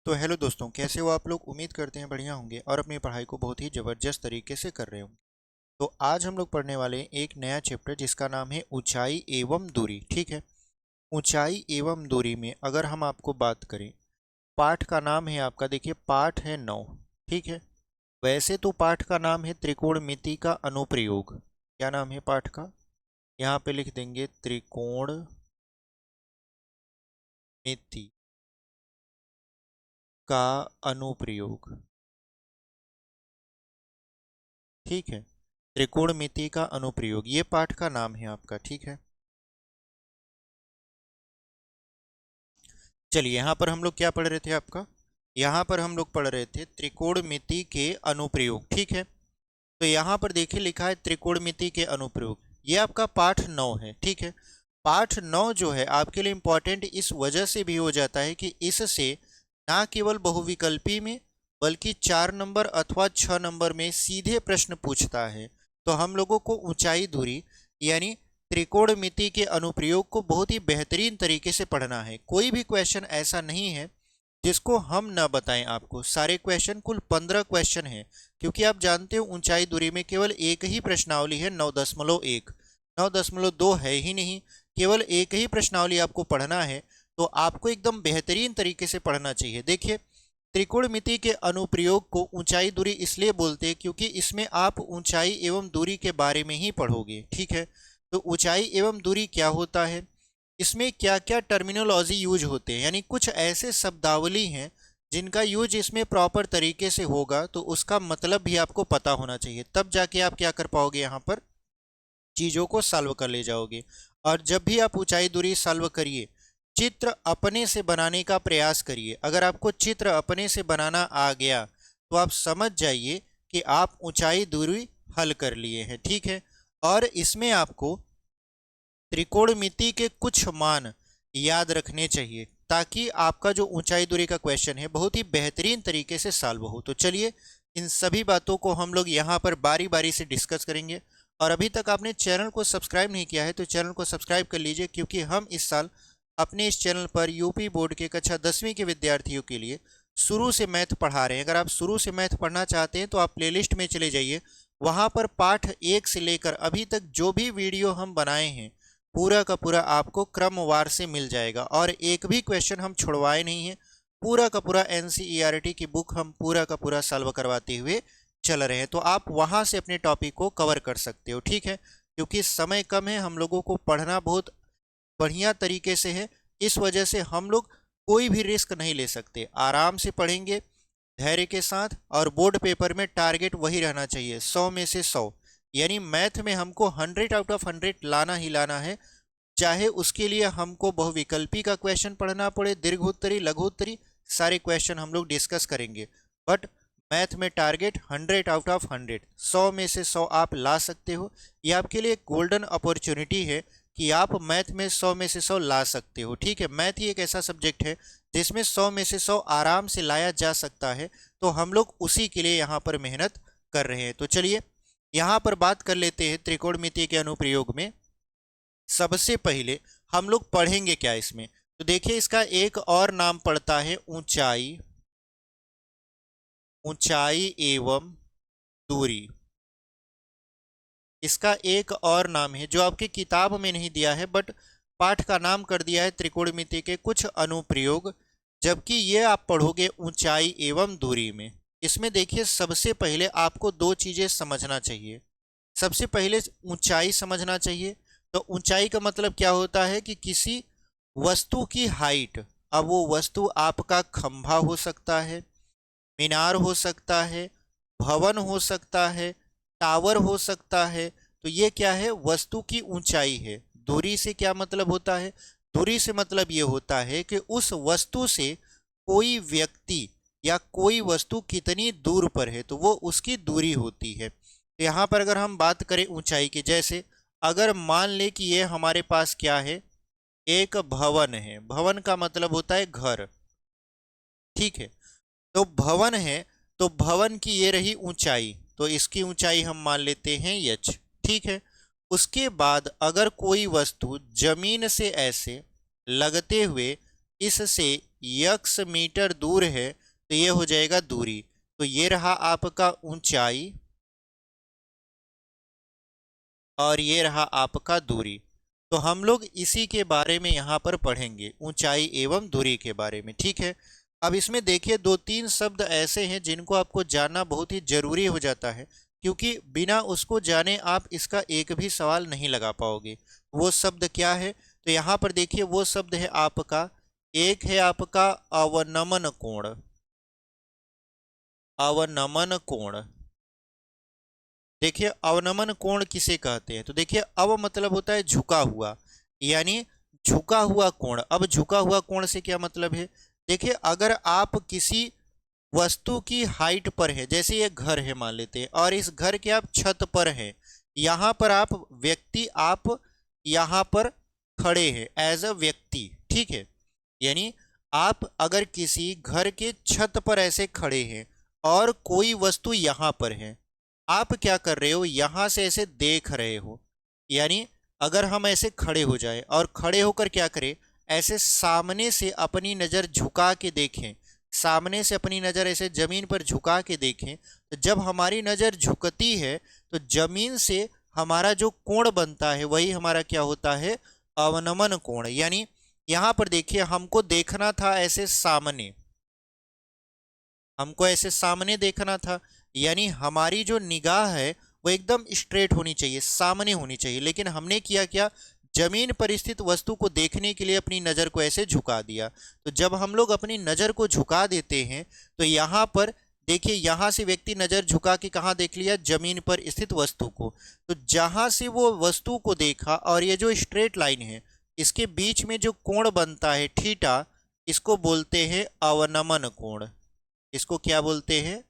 तो हेलो दोस्तों, कैसे हो आप लोग। उम्मीद करते हैं बढ़िया होंगे और अपनी पढ़ाई को बहुत ही ज़बरदस्त तरीके से कर रहे होंगे। तो आज हम लोग पढ़ने वाले हैं एक नया चैप्टर जिसका नाम है ऊंचाई एवं दूरी। ठीक है, ऊंचाई एवं दूरी में अगर हम आपको बात करें, पाठ का नाम है आपका, देखिए पाठ है 9। ठीक है, वैसे तो पाठ का नाम है त्रिकोणमिति का अनुप्रयोग। क्या नाम है पाठ का, यहाँ पे लिख देंगे त्रिकोणमिति का अनुप्रयोग। ठीक है, त्रिकोणमिति का अनुप्रयोग ये पाठ का नाम है आपका। ठीक है, चलिए यहाँ पर हम लोग क्या पढ़ रहे थे आपका, यहाँ पर हम लोग पढ़ रहे थे त्रिकोणमिति के अनुप्रयोग। ठीक है, तो यहाँ पर देखिए लिखा है त्रिकोणमिति के अनुप्रयोग, ये आपका पाठ 9 है। ठीक है, पाठ 9 जो है आपके लिए इंपॉर्टेंट इस वजह से भी हो जाता है कि इससे ना केवल बहुविकल्पी में बल्कि 4 नंबर अथवा 6 नंबर में सीधे प्रश्न पूछता है। तो हम लोगों को ऊंचाई दूरी यानी त्रिकोणमिति के अनुप्रयोग को बहुत ही बेहतरीन तरीके से पढ़ना है। कोई भी क्वेश्चन ऐसा नहीं है जिसको हम ना बताएं आपको। सारे क्वेश्चन, कुल 15 क्वेश्चन हैं, क्योंकि आप जानते हो ऊंचाई दूरी में केवल एक ही प्रश्नावली है 9.1, 9.2 है ही नहीं, केवल एक ही प्रश्नावली आपको पढ़ना है। तो आपको एकदम बेहतरीन तरीके से पढ़ना चाहिए। देखिए, त्रिकोणमिति के अनुप्रयोग को ऊंचाई दूरी इसलिए बोलते हैं क्योंकि इसमें आप ऊंचाई एवं दूरी के बारे में ही पढ़ोगे। ठीक है, तो ऊंचाई एवं दूरी क्या होता है, इसमें क्या क्या टर्मिनोलॉजी यूज होते हैं, यानी कुछ ऐसे शब्दावली हैं जिनका यूज इसमें प्रॉपर तरीके से होगा, तो उसका मतलब भी आपको पता होना चाहिए। तब जाके आप क्या कर पाओगे, यहाँ पर चीज़ों को सॉल्व कर ले जाओगे। और जब भी आप ऊंचाई दूरी सॉल्व करिए, चित्र अपने से बनाने का प्रयास करिए। अगर आपको चित्र अपने से बनाना आ गया तो आप समझ जाइए कि आप ऊंचाई दूरी हल कर लिए हैं। ठीक है, और इसमें आपको त्रिकोणमिति के कुछ मान याद रखने चाहिए ताकि आपका जो ऊंचाई दूरी का क्वेश्चन है बहुत ही बेहतरीन तरीके से सॉल्व हो। तो चलिए इन सभी बातों को हम लोग यहाँ पर बारी बारी से डिस्कस करेंगे। और अभी तक आपने चैनल को सब्सक्राइब नहीं किया है तो चैनल को सब्सक्राइब कर लीजिए, क्योंकि हम इस साल अपने इस चैनल पर यूपी बोर्ड के कक्षा 10वीं के विद्यार्थियों के लिए शुरू से मैथ पढ़ा रहे हैं। अगर आप शुरू से मैथ पढ़ना चाहते हैं तो आप प्लेलिस्ट में चले जाइए, वहाँ पर पाठ 1 से लेकर अभी तक जो भी वीडियो हम बनाए हैं पूरा का पूरा आपको क्रमवार से मिल जाएगा। और एक भी क्वेश्चन हम छुड़वाए नहीं हैं, पूरा का पूरा एनसीईआरटी की बुक हम पूरा का पूरा सॉल्व करवाते हुए चल रहे हैं। तो आप वहाँ से अपने टॉपिक को कवर कर सकते हो। ठीक है, क्योंकि समय कम है, हम लोगों को पढ़ना बहुत बढ़िया तरीके से है, इस वजह से हम लोग कोई भी रिस्क नहीं ले सकते। आराम से पढ़ेंगे धैर्य के साथ, और बोर्ड पेपर में टारगेट वही रहना चाहिए 100 में से 100, यानी मैथ में हमको 100 आउट ऑफ 100 लाना ही लाना है। चाहे उसके लिए हमको बहुविकल्पी का क्वेश्चन पढ़ना पड़े, दीर्घ उत्तरी, लघु उत्तरी, सारे क्वेश्चन हम लोग डिस्कस करेंगे। बट मैथ में टारगेट 100 आउट ऑफ 100, 100 में से 100 आप ला सकते हो। ये आपके लिए एक गोल्डन अपॉर्चुनिटी है कि आप मैथ में 100 में से 100 ला सकते हो। ठीक है, मैथ ही एक ऐसा सब्जेक्ट है जिसमें 100 में से 100 आराम से लाया जा सकता है। तो हम लोग उसी के लिए यहाँ पर मेहनत कर रहे हैं। तो चलिए यहाँ पर बात कर लेते हैं त्रिकोणमिति के अनुप्रयोग में। सबसे पहले हम लोग पढ़ेंगे क्या इसमें, तो देखिए इसका एक और नाम पड़ता है ऊंचाई, ऊंचाई एवं दूरी। इसका एक और नाम है जो आपकी किताब में नहीं दिया है, बट पाठ का नाम कर दिया है त्रिकोणमिति के कुछ अनुप्रयोग, जबकि ये आप पढ़ोगे ऊंचाई एवं दूरी में। इसमें देखिए सबसे पहले आपको दो चीजें समझना चाहिए। सबसे पहले ऊंचाई समझना चाहिए। तो ऊंचाई का मतलब क्या होता है कि किसी वस्तु की हाइट। अब वो वस्तु आपका खंभा हो सकता है, मीनार हो सकता है, भवन हो सकता है, टावर हो सकता है। तो ये क्या है, वस्तु की ऊंचाई है। दूरी से क्या मतलब होता है, दूरी से मतलब ये होता है कि उस वस्तु से कोई व्यक्ति या कोई वस्तु कितनी दूर पर है, तो वो उसकी दूरी होती है। तो यहाँ पर अगर हम बात करें ऊंचाई की, जैसे अगर मान ले कि ये हमारे पास क्या है, एक भवन है। भवन का मतलब होता है घर। ठीक है, तो भवन है, तो भवन की ये रही ऊंचाई, तो इसकी ऊंचाई हम मान लेते हैं h। ठीक है, उसके बाद अगर कोई वस्तु जमीन से ऐसे लगते हुए इससे x मीटर दूर है तो ये हो जाएगा दूरी। तो ये रहा आपका ऊंचाई और ये रहा आपका दूरी। तो हम लोग इसी के बारे में यहाँ पर पढ़ेंगे, ऊंचाई एवं दूरी के बारे में, ठीक है। अब इसमें देखिए 2-3 शब्द ऐसे हैं जिनको आपको जानना बहुत ही जरूरी हो जाता है, क्योंकि बिना उसको जाने आप इसका एक भी सवाल नहीं लगा पाओगे। वो शब्द क्या है? तो यहाँ पर देखिए वो शब्द है आपका, एक है आपका अवनमन कोण। अवनमन कोण, देखिए अवनमन कोण किसे कहते हैं? तो देखिए अव मतलब होता है झुका हुआ, यानी झुका हुआ कोण। अब झुका हुआ कोण से क्या मतलब है? देखिए अगर आप किसी वस्तु की हाइट पर है, जैसे ये घर है मान लेते हैं, और इस घर के आप छत पर हैं, यहाँ पर आप व्यक्ति, आप यहाँ पर खड़े हैं एज अ व्यक्ति, ठीक है। यानी आप अगर किसी घर के छत पर ऐसे खड़े हैं और कोई वस्तु यहाँ पर है, आप क्या कर रहे हो? यहाँ से ऐसे देख रहे हो। यानी अगर हम ऐसे खड़े हो जाए और खड़े होकर क्या करें? ऐसे सामने से अपनी नज़र झुका के देखें, सामने से अपनी नज़र ऐसे जमीन पर झुका के देखें, तो जब हमारी नज़र झुकती है तो जमीन से हमारा जो कोण बनता है वही हमारा क्या होता है? अवनमन कोण। यानी यहाँ पर देखिए हमको देखना था ऐसे सामने, हमको ऐसे सामने देखना था, यानी हमारी जो निगाह है वो एकदम स्ट्रेट होनी चाहिए, सामने होनी चाहिए। लेकिन हमने किया क्या? जमीन पर स्थित वस्तु को देखने के लिए अपनी नज़र को ऐसे झुका दिया। तो जब हम लोग अपनी नज़र को झुका देते हैं तो यहाँ पर देखिए, यहाँ से व्यक्ति नज़र झुका के कहाँ देख लिया? जमीन पर स्थित वस्तु को। तो जहाँ से वो वस्तु को देखा और ये जो स्ट्रेट लाइन है इसके बीच में जो कोण बनता है थीटा, इसको बोलते हैं अवनमन कोण। इसको क्या बोलते हैं?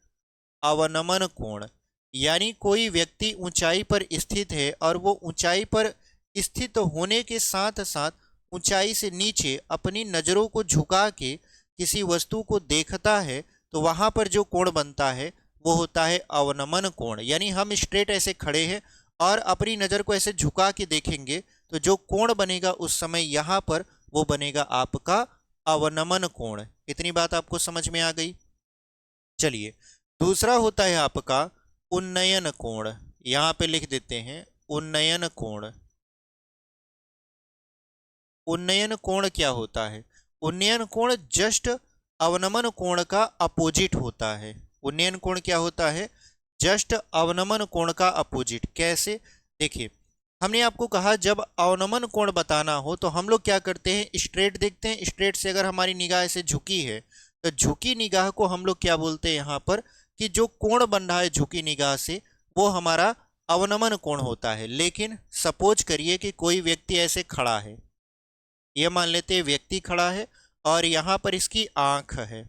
अवनमन कोण। यानी कोई व्यक्ति ऊंचाई पर स्थित है और वो ऊंचाई पर स्थित होने के साथ साथ ऊंचाई से नीचे अपनी नज़रों को झुका के किसी वस्तु को देखता है, तो वहाँ पर जो कोण बनता है वो होता है अवनमन कोण। यानी हम स्ट्रेट ऐसे खड़े हैं और अपनी नज़र को ऐसे झुका के देखेंगे तो जो कोण बनेगा उस समय यहाँ पर वो बनेगा आपका अवनमन कोण। इतनी बात आपको समझ में आ गई? चलिए, दूसरा होता है आपका उन्नयन कोण। यहाँ पे लिख देते हैं उन्नयन कोण। उन्नयन कोण क्या होता है? उन्नयन कोण जस्ट अवनमन कोण का अपोजिट होता है। उन्नयन कोण क्या होता है? जस्ट अवनमन कोण का अपोजिट। कैसे? देखिए, हमने आपको कहा जब अवनमन कोण बताना हो तो हम लोग क्या करते हैं? स्ट्रेट देखते हैं। स्ट्रेट से अगर हमारी निगाह ऐसे झुकी है तो झुकी निगाह को हम लोग क्या बोलते हैं यहाँ पर? कि जो कोण बन रहा है झुकी निगाह से वो हमारा अवनमन कोण होता है। लेकिन सपोज करिए कि कोई व्यक्ति ऐसे खड़ा है, ये मान लेते हैं व्यक्ति खड़ा है और यहाँ पर इसकी आंख है।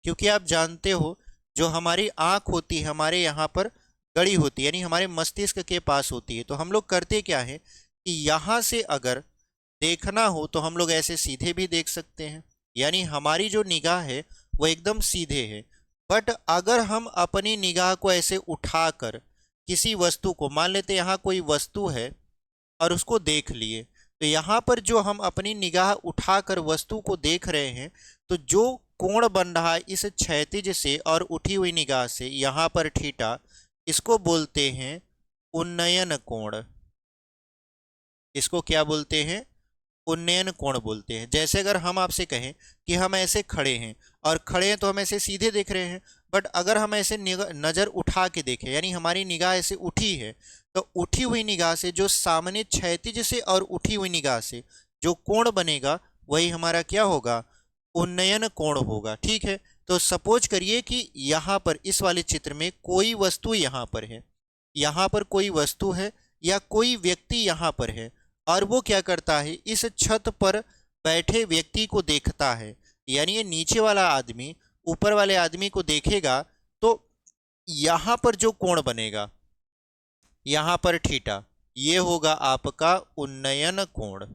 क्योंकि आप जानते हो जो हमारी आंख होती है हमारे यहाँ पर गड़ी होती है, यानी हमारे मस्तिष्क के पास होती है। तो हम लोग करते क्या है कि यहाँ से अगर देखना हो तो हम लोग ऐसे सीधे भी देख सकते हैं, यानी हमारी जो निगाह है वो एकदम सीधे है। बट अगर हम अपनी निगाह को ऐसे उठाकर किसी वस्तु को, मान लेते यहाँ कोई वस्तु है और उसको देख लिए, तो यहाँ पर जो हम अपनी निगाह उठाकर वस्तु को देख रहे हैं तो जो कोण बन रहा है इस क्षैतिज से और उठी हुई निगाह से यहाँ पर थीटा, इसको बोलते हैं उन्नयन कोण। इसको क्या बोलते हैं? उन्नयन कोण बोलते हैं। जैसे अगर हम आपसे कहें कि हम ऐसे खड़े हैं और खड़े हैं तो हम ऐसे सीधे देख रहे हैं, बट अगर हम ऐसे नज़र उठा के देखें, यानी हमारी निगाह ऐसे उठी है, तो उठी हुई निगाह से जो सामने क्षैतिज से और उठी हुई निगाह से जो कोण बनेगा वही हमारा क्या होगा? उन्नयन कोण होगा। ठीक है, तो सपोज करिए कि यहाँ पर इस वाले चित्र में कोई वस्तु यहाँ पर है, यहाँ पर कोई वस्तु है या कोई व्यक्ति यहाँ पर है और वो क्या करता है? इस छत पर बैठे व्यक्ति को देखता है। यानी ये नीचे वाला आदमी ऊपर वाले आदमी को देखेगा तो यहाँ पर जो कोण बनेगा, यहाँ पर थीटा, ये होगा आपका उन्नयन कोण।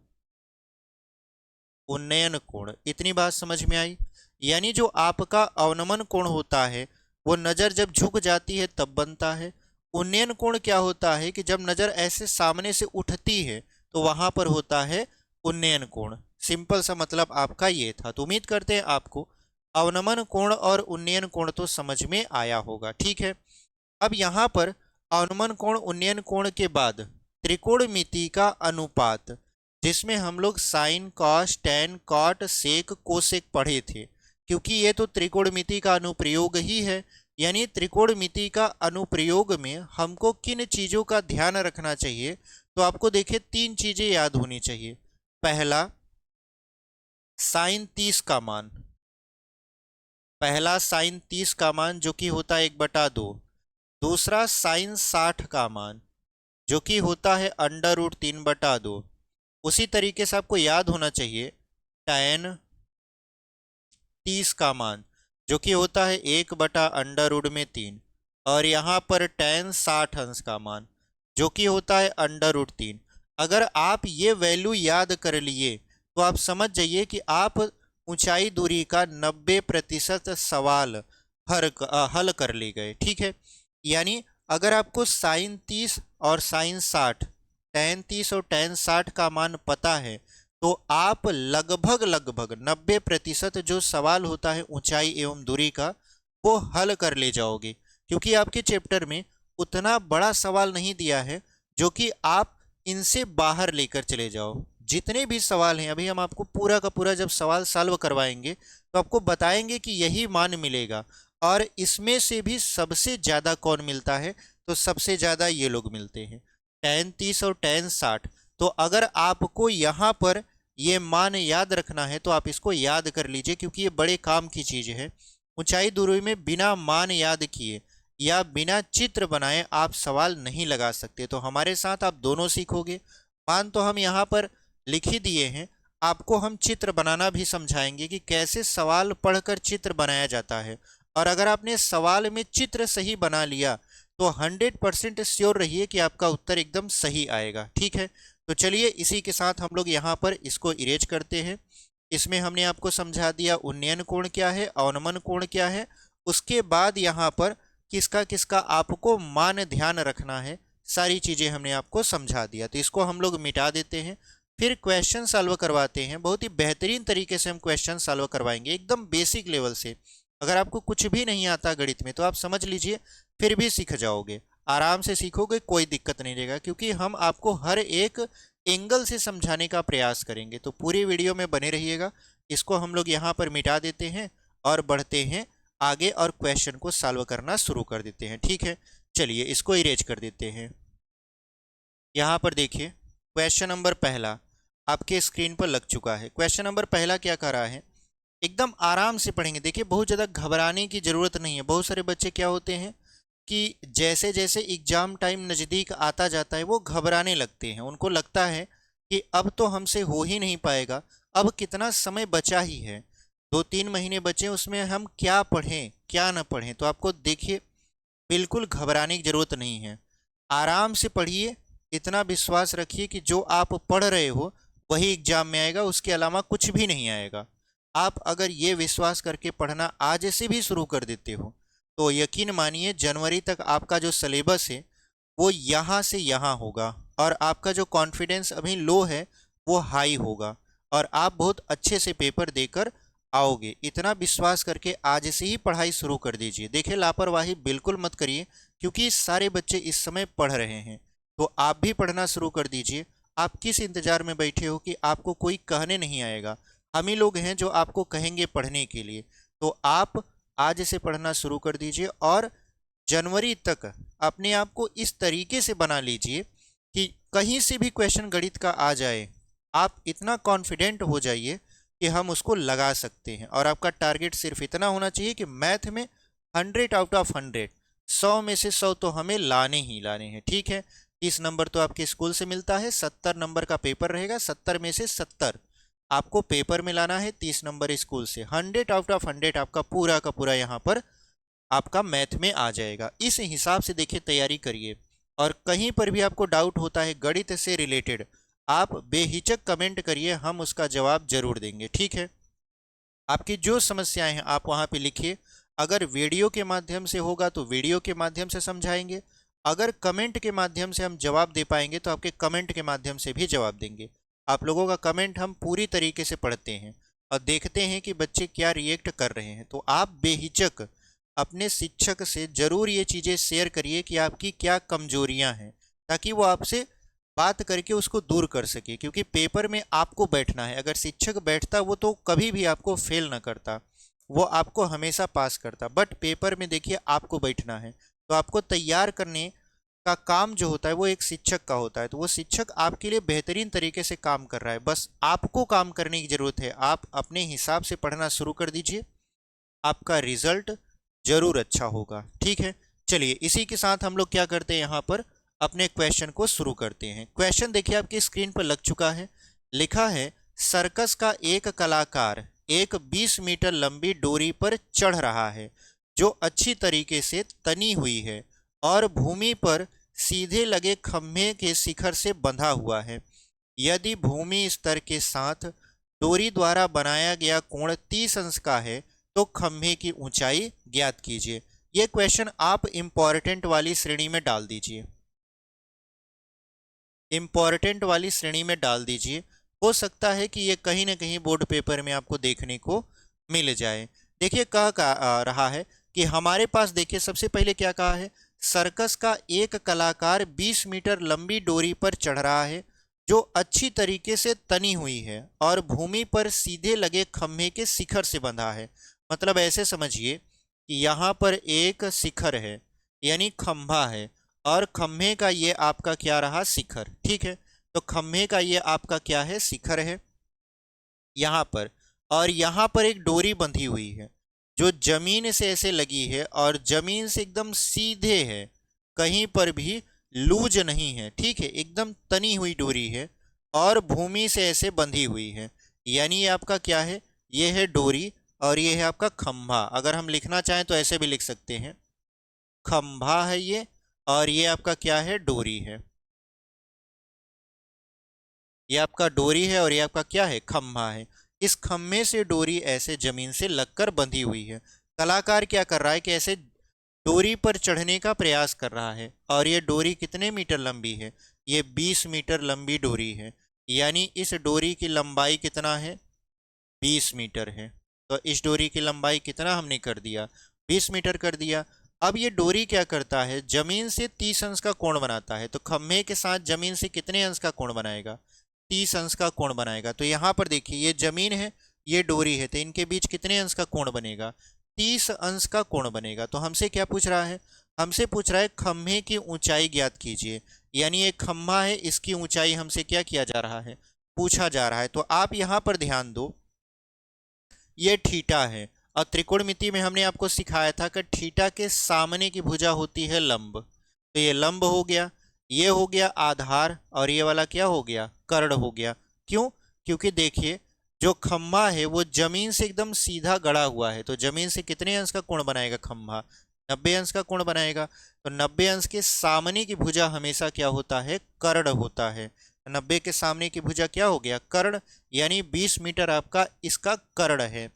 उन्नयन कोण। इतनी बात समझ में आई? यानी जो आपका अवनमन कोण होता है वो नज़र जब झुक जाती है तब बनता है। उन्नयन कोण क्या होता है कि जब नज़र ऐसे सामने से उठती है तो वहाँ पर होता है उन्नयन कोण। सिंपल सा मतलब आपका ये था। तो उम्मीद करते हैं आपको अवनमन कोण और उन्नयन कोण तो समझ में आया होगा। ठीक है, अब यहाँ पर अवनमन कोण उन्नयन कोण के बाद त्रिकोणमिति का अनुपात, जिसमें हम लोग sine cos tan cot sec cosec पढ़े थे, क्योंकि ये तो त्रिकोणमिति का अनुप्रयोग ही है। यानी त्रिकोणमिति का अनुप्रयोग में हमको किन चीज़ों का ध्यान रखना चाहिए, तो आपको देखिए 3 चीज़ें याद होनी चाहिए। पहला, साइन 30 का मान, पहला साइन 30 का मान जो कि होता है 1/2। दूसरा साइन 60 का मान जो कि होता है √3/2। उसी तरीके से आपको याद होना चाहिए टैन 30 का मान जो कि होता है 1/√3, और यहाँ पर टैन 60 अंश का मान जो कि होता है √3। अगर आप ये वैल्यू याद कर लिए तो आप समझ जाइए कि आप ऊंचाई दूरी का 90% सवाल हल कर ले गए। ठीक है, यानी अगर आपको साइन 30 और साइन 60, टैन 30 और टैन 60 का मान पता है, तो आप लगभग 90% जो सवाल होता है ऊंचाई एवं दूरी का, वो हल कर ले जाओगे। क्योंकि आपके चैप्टर में उतना बड़ा सवाल नहीं दिया है जो कि आप इनसे बाहर लेकर चले जाओ। जितने भी सवाल हैं, अभी हम आपको पूरा का पूरा जब सवाल सॉल्व करवाएंगे तो आपको बताएंगे कि यही मान मिलेगा, और इसमें से भी सबसे ज़्यादा कौन मिलता है, तो सबसे ज़्यादा ये लोग मिलते हैं, टैन 30 और टैन 60। तो अगर आपको यहाँ पर ये मान याद रखना है तो आप इसको याद कर लीजिए, क्योंकि ये बड़े काम की चीज़ है। ऊंचाई दूरी में बिना मान याद किए या बिना चित्र बनाए आप सवाल नहीं लगा सकते। तो हमारे साथ आप दोनों सीखोगे। मान तो हम यहाँ पर लिख ही दिए हैं, आपको हम चित्र बनाना भी समझाएंगे कि कैसे सवाल पढ़कर चित्र बनाया जाता है। और अगर आपने सवाल में चित्र सही बना लिया तो 100% श्योर रहिए कि आपका उत्तर एकदम सही आएगा। ठीक है, तो चलिए इसी के साथ हम लोग यहाँ पर इसको इरेज करते हैं। इसमें हमने आपको समझा दिया उन्नयन कोण क्या है, अवनमन कोण क्या है, उसके बाद यहाँ पर किसका किसका आपको मान ध्यान रखना है, सारी चीज़ें हमने आपको समझा दिया। तो इसको हम लोग मिटा देते हैं, फिर क्वेश्चन सॉल्व करवाते हैं। बहुत ही बेहतरीन तरीके से हम क्वेश्चन सॉल्व करवाएंगे, एकदम बेसिक लेवल से। अगर आपको कुछ भी नहीं आता गणित में तो आप समझ लीजिए फिर भी सीख जाओगे, आराम से सीखोगे, कोई दिक्कत नहीं रहेगा, क्योंकि हम आपको हर एक एंगल से समझाने का प्रयास करेंगे। तो पूरी वीडियो में बने रहिएगा। इसको हम लोग यहाँ पर मिटा देते हैं और बढ़ते हैं आगे और क्वेश्चन को सॉल्व करना शुरू कर देते हैं। ठीक है, चलिए इसको इरेज कर देते हैं। यहाँ पर देखिए क्वेश्चन नंबर पहला आपके स्क्रीन पर लग चुका है। क्वेश्चन नंबर पहला क्या कह रहा है, एकदम आराम से पढ़ेंगे। देखिए बहुत ज़्यादा घबराने की ज़रूरत नहीं है। बहुत सारे बच्चे क्या होते हैं कि जैसे जैसे एग्ज़ाम टाइम नज़दीक आता जाता है वो घबराने लगते हैं। उनको लगता है कि अब तो हमसे हो ही नहीं पाएगा, अब कितना समय बचा ही है, 2-3 महीने बचे, उसमें हम क्या पढ़ें क्या ना पढ़ें। तो आपको देखिए बिल्कुल घबराने की ज़रूरत नहीं है, आराम से पढ़िए। इतना विश्वास रखिए कि जो आप पढ़ रहे हो वही एग्ज़ाम में आएगा, उसके अलावा कुछ भी नहीं आएगा। आप अगर ये विश्वास करके पढ़ना आज से भी शुरू कर देते हो तो यकीन मानिए जनवरी तक आपका जो सिलेबस है वो यहाँ से यहाँ होगा, और आपका जो कॉन्फिडेंस अभी लो है वो हाई होगा, और आप बहुत अच्छे से पेपर देकर आओगे। इतना विश्वास करके आज से ही पढ़ाई शुरू कर दीजिए। देखिए लापरवाही बिल्कुल मत करिए, क्योंकि सारे बच्चे इस समय पढ़ रहे हैं, तो आप भी पढ़ना शुरू कर दीजिए। आप किस इंतज़ार में बैठे हो कि आपको कोई कहने नहीं आएगा, हम ही लोग हैं जो आपको कहेंगे पढ़ने के लिए। तो आप आज से पढ़ना शुरू कर दीजिए, और जनवरी तक अपने आप को इस तरीके से बना लीजिए कि कहीं से भी क्वेश्चन गणित का आ जाए, आप इतना कॉन्फिडेंट हो जाइए कि हम उसको लगा सकते हैं। और आपका टारगेट सिर्फ इतना होना चाहिए कि मैथ में 100 आउट ऑफ 100, 100 में से 100 तो हमें लाने ही लाने हैं। ठीक है, 30 नंबर तो आपके स्कूल से मिलता है, 70 नंबर का पेपर रहेगा, 70 में से 70 आपको पेपर में लाना है, 30 नंबर स्कूल से। 100 आउट ऑफ 100 आपका पूरा का पूरा यहाँ पर आपका मैथ में आ जाएगा। इस हिसाब से देखिए तैयारी करिए, और कहीं पर भी आपको डाउट होता है गणित से रिलेटेड, आप बेहिचक कमेंट करिए, हम उसका जवाब जरूर देंगे। ठीक है, आपकी जो समस्याएं हैं आप वहाँ पे लिखिए। अगर वीडियो के माध्यम से होगा तो वीडियो के माध्यम से समझाएंगे, अगर कमेंट के माध्यम से हम जवाब दे पाएंगे तो आपके कमेंट के माध्यम से भी जवाब देंगे। आप लोगों का कमेंट हम पूरी तरीके से पढ़ते हैं और देखते हैं कि बच्चे क्या रिएक्ट कर रहे हैं। तो आप बेहिचक अपने शिक्षक से ज़रूर ये चीज़ें शेयर करिए कि आपकी क्या कमजोरियां हैं, ताकि वो आपसे बात करके उसको दूर कर सके। क्योंकि पेपर में आपको बैठना है, अगर शिक्षक बैठता वो तो कभी भी आपको फेल ना करता, वो आपको हमेशा पास करता। बट पेपर में देखिए आपको बैठना है, तो आपको तैयार करने का काम जो होता है वो एक शिक्षक का होता है। तो वो शिक्षक आपके लिए बेहतरीन तरीके से काम कर रहा है, बस आपको काम करने की ज़रूरत है। आप अपने हिसाब से पढ़ना शुरू कर दीजिए, आपका रिजल्ट जरूर अच्छा होगा। ठीक है, चलिए इसी के साथ हम लोग क्या करते हैं, यहाँ पर अपने क्वेश्चन को शुरू करते हैं। क्वेश्चन देखिए आपकी स्क्रीन पर लग चुका है। लिखा है सर्कस का एक कलाकार एक 20 मीटर लंबी डोरी पर चढ़ रहा है जो अच्छी तरीके से तनी हुई है और भूमि पर सीधे लगे खंभे के शिखर से बंधा हुआ है। यदि भूमि स्तर के साथ डोरी द्वारा बनाया गया कोण 30 अंश का है तो खंभे की ऊंचाई ज्ञात कीजिए। यह क्वेश्चन आप इंपॉर्टेंट वाली श्रेणी में डाल दीजिए, इंपॉर्टेंट वाली श्रेणी में डाल दीजिए। हो सकता है कि ये कहीं ना कहीं बोर्ड पेपर में आपको देखने को मिल जाए। देखिए कह रहा है कि हमारे पास, देखिए सबसे पहले क्या कहा है, सर्कस का एक कलाकार 20 मीटर लंबी डोरी पर चढ़ रहा है जो अच्छी तरीके से तनी हुई है और भूमि पर सीधे लगे खंभे के शिखर से बंधा है। मतलब ऐसे समझिए कि यहाँ पर एक शिखर है यानी खंभा है और खंभे का ये आपका क्या रहा, शिखर। ठीक है, तो खंभे का ये आपका क्या है, शिखर है यहाँ पर। और यहाँ पर एक डोरी बंधी हुई है जो जमीन से ऐसे लगी है और जमीन से एकदम सीधे है, कहीं पर भी लूज नहीं है। ठीक है, एकदम तनी हुई डोरी है और भूमि से ऐसे बंधी हुई है। यानी ये आपका क्या है, ये है डोरी और ये है आपका खंभा। अगर हम लिखना चाहें तो ऐसे भी लिख सकते हैं, खंभा है ये और ये आपका क्या है, डोरी है। ये आपका डोरी है और ये आपका क्या है, खंभा है। इस खंभे से डोरी ऐसे जमीन से लगकर बंधी हुई है। कलाकार क्या कर रहा है कि ऐसे डोरी पर चढ़ने का प्रयास कर रहा है और ये डोरी कितने मीटर लंबी है, ये 20 मीटर लंबी डोरी है। यानी इस डोरी की लंबाई कितना है, 20 मीटर है। तो इस डोरी की लंबाई कितना हमने कर दिया, 20 मीटर कर दिया। अब ये डोरी क्या करता है, जमीन से 30 अंश का कोण बनाता है। तो खंभे के साथ जमीन से कितने अंश का कोण बनाएगा, 30 अंश का कोण बनाएगा। तो यहाँ पर देखिए ये जमीन है, ये डोरी है, तो इनके बीच कितने अंश का कोण बनेगा, 30 अंश का कोण बनेगा। तो हमसे क्या पूछ रहा है, हमसे पूछ रहा है खंभे की ऊंचाई ज्ञात कीजिए। यानी एक खंभा है, इसकी ऊंचाई हमसे क्या किया जा रहा है, पूछा जा रहा है। तो आप यहाँ पर ध्यान दो, ये थीटा है और त्रिकोणमिति में हमने आपको सिखाया था कि थीटा के सामने की भुजा होती है लंब। तो ये लंब हो गया, ये हो गया आधार और ये वाला क्या हो गया, कर्ण हो गया। क्यों, क्योंकि देखिए जो खंभा है वो जमीन से एकदम सीधा गड़ा हुआ है। तो जमीन से कितने अंश का कोण बनाएगा खंभा, 90 अंश का कोण बनाएगा। तो 90 अंश के सामने की भुजा हमेशा क्या होता है, कर्ण होता है। 90 के सामने की भुजा क्या हो गया, कर्ण। यानी 20 मीटर आपका इसका कर्ण है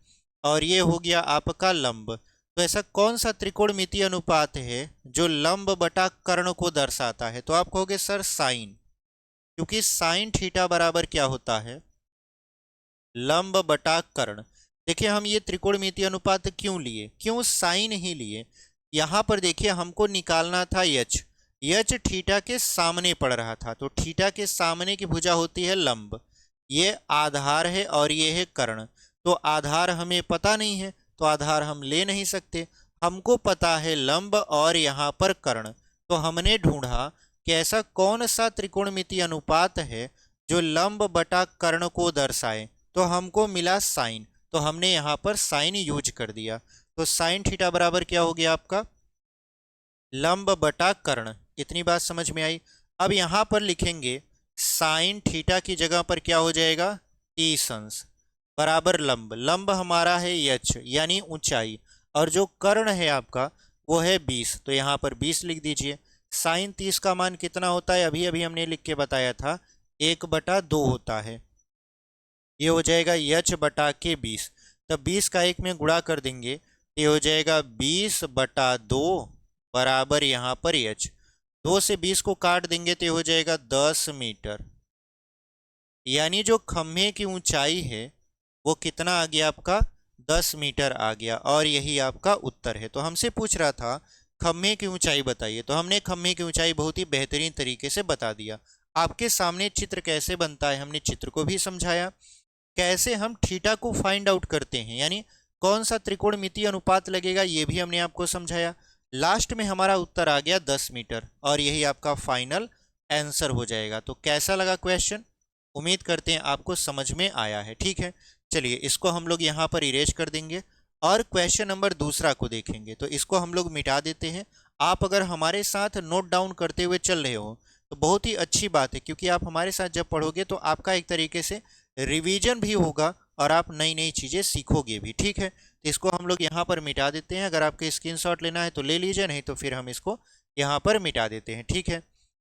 और ये हो गया आपका लंब। तो ऐसा कौन सा त्रिकोणमितीय अनुपात है जो लंब बटा कर्ण को दर्शाता है, तो आप कहोगे सर साइन, क्योंकि साइन थीटा बराबर क्या होता है, लंब बटा कर्ण। देखिए हम ये त्रिकोणमितीय अनुपात क्यों लिए, क्यों साइन ही लिए। यहाँ पर देखिए हमको निकालना था यच, यच थीटा के सामने पड़ रहा था। तो थीटा के सामने की भुजा होती है लंब, ये आधार है और ये है कर्ण। तो आधार हमें पता नहीं है तो आधार हम ले नहीं सकते, हमको पता है लंब और यहाँ पर कर्ण। तो हमने ढूंढा कि ऐसा कौन सा त्रिकोणमितीय अनुपात है जो लंब बटा कर्ण को दर्शाए, तो हमको मिला साइन। तो हमने यहाँ पर साइन यूज कर दिया। तो साइन थीटा बराबर क्या हो गया आपका, लंब बटा कर्ण। इतनी बात समझ में आई। अब यहाँ पर लिखेंगे साइन थीटा की जगह पर क्या हो जाएगा, 30 अंश बराबर लंब। लंब हमारा है यच यानी ऊंचाई और जो कर्ण है आपका वो है 20। तो यहाँ पर 20 लिख दीजिए। साइन 30 का मान कितना होता है, अभी अभी हमने लिख के बताया था, 1/2 होता है। ये हो जाएगा यच बटा के 20। तब 20 का 1 में गुणा कर देंगे, ये हो जाएगा 20/2 बराबर यहाँ पर यच। 2 से 20 को काट देंगे तो हो जाएगा 10 मीटर। यानी जो खम्भे की ऊंचाई है वो कितना आ गया आपका 10 मीटर आ गया, और यही आपका उत्तर है। तो हमसे पूछ रहा था खम्भे की ऊंचाई बताइए, तो हमने खम्भे की ऊंचाई बहुत ही बेहतरीन तरीके से बता दिया। आपके सामने चित्र कैसे बनता है हमने चित्र को भी समझाया, कैसे हम थीटा को फाइंड आउट करते हैं, यानी कौन सा त्रिकोणमितीय अनुपात लगेगा ये भी हमने आपको समझाया। लास्ट में हमारा उत्तर आ गया 10 मीटर, और यही आपका फाइनल आंसर हो जाएगा। तो कैसा लगा क्वेश्चन? उम्मीद करते हैं आपको समझ में आया है। ठीक है, चलिए इसको हम लोग यहाँ पर इरेज कर देंगे और क्वेश्चन नंबर दूसरा को देखेंगे। तो इसको हम लोग मिटा देते हैं। आप अगर हमारे साथ नोट डाउन करते हुए चल रहे हो तो बहुत ही अच्छी बात है, क्योंकि आप हमारे साथ जब पढ़ोगे तो आपका एक तरीके से रिवीजन भी होगा और आप नई नई चीज़ें सीखोगे भी। ठीक है, तो इसको हम लोग यहाँ पर मिटा देते हैं। अगर आपके स्क्रीनशॉट लेना है तो ले लीजिए, नहीं तो फिर हम इसको यहाँ पर मिटा देते हैं। ठीक है,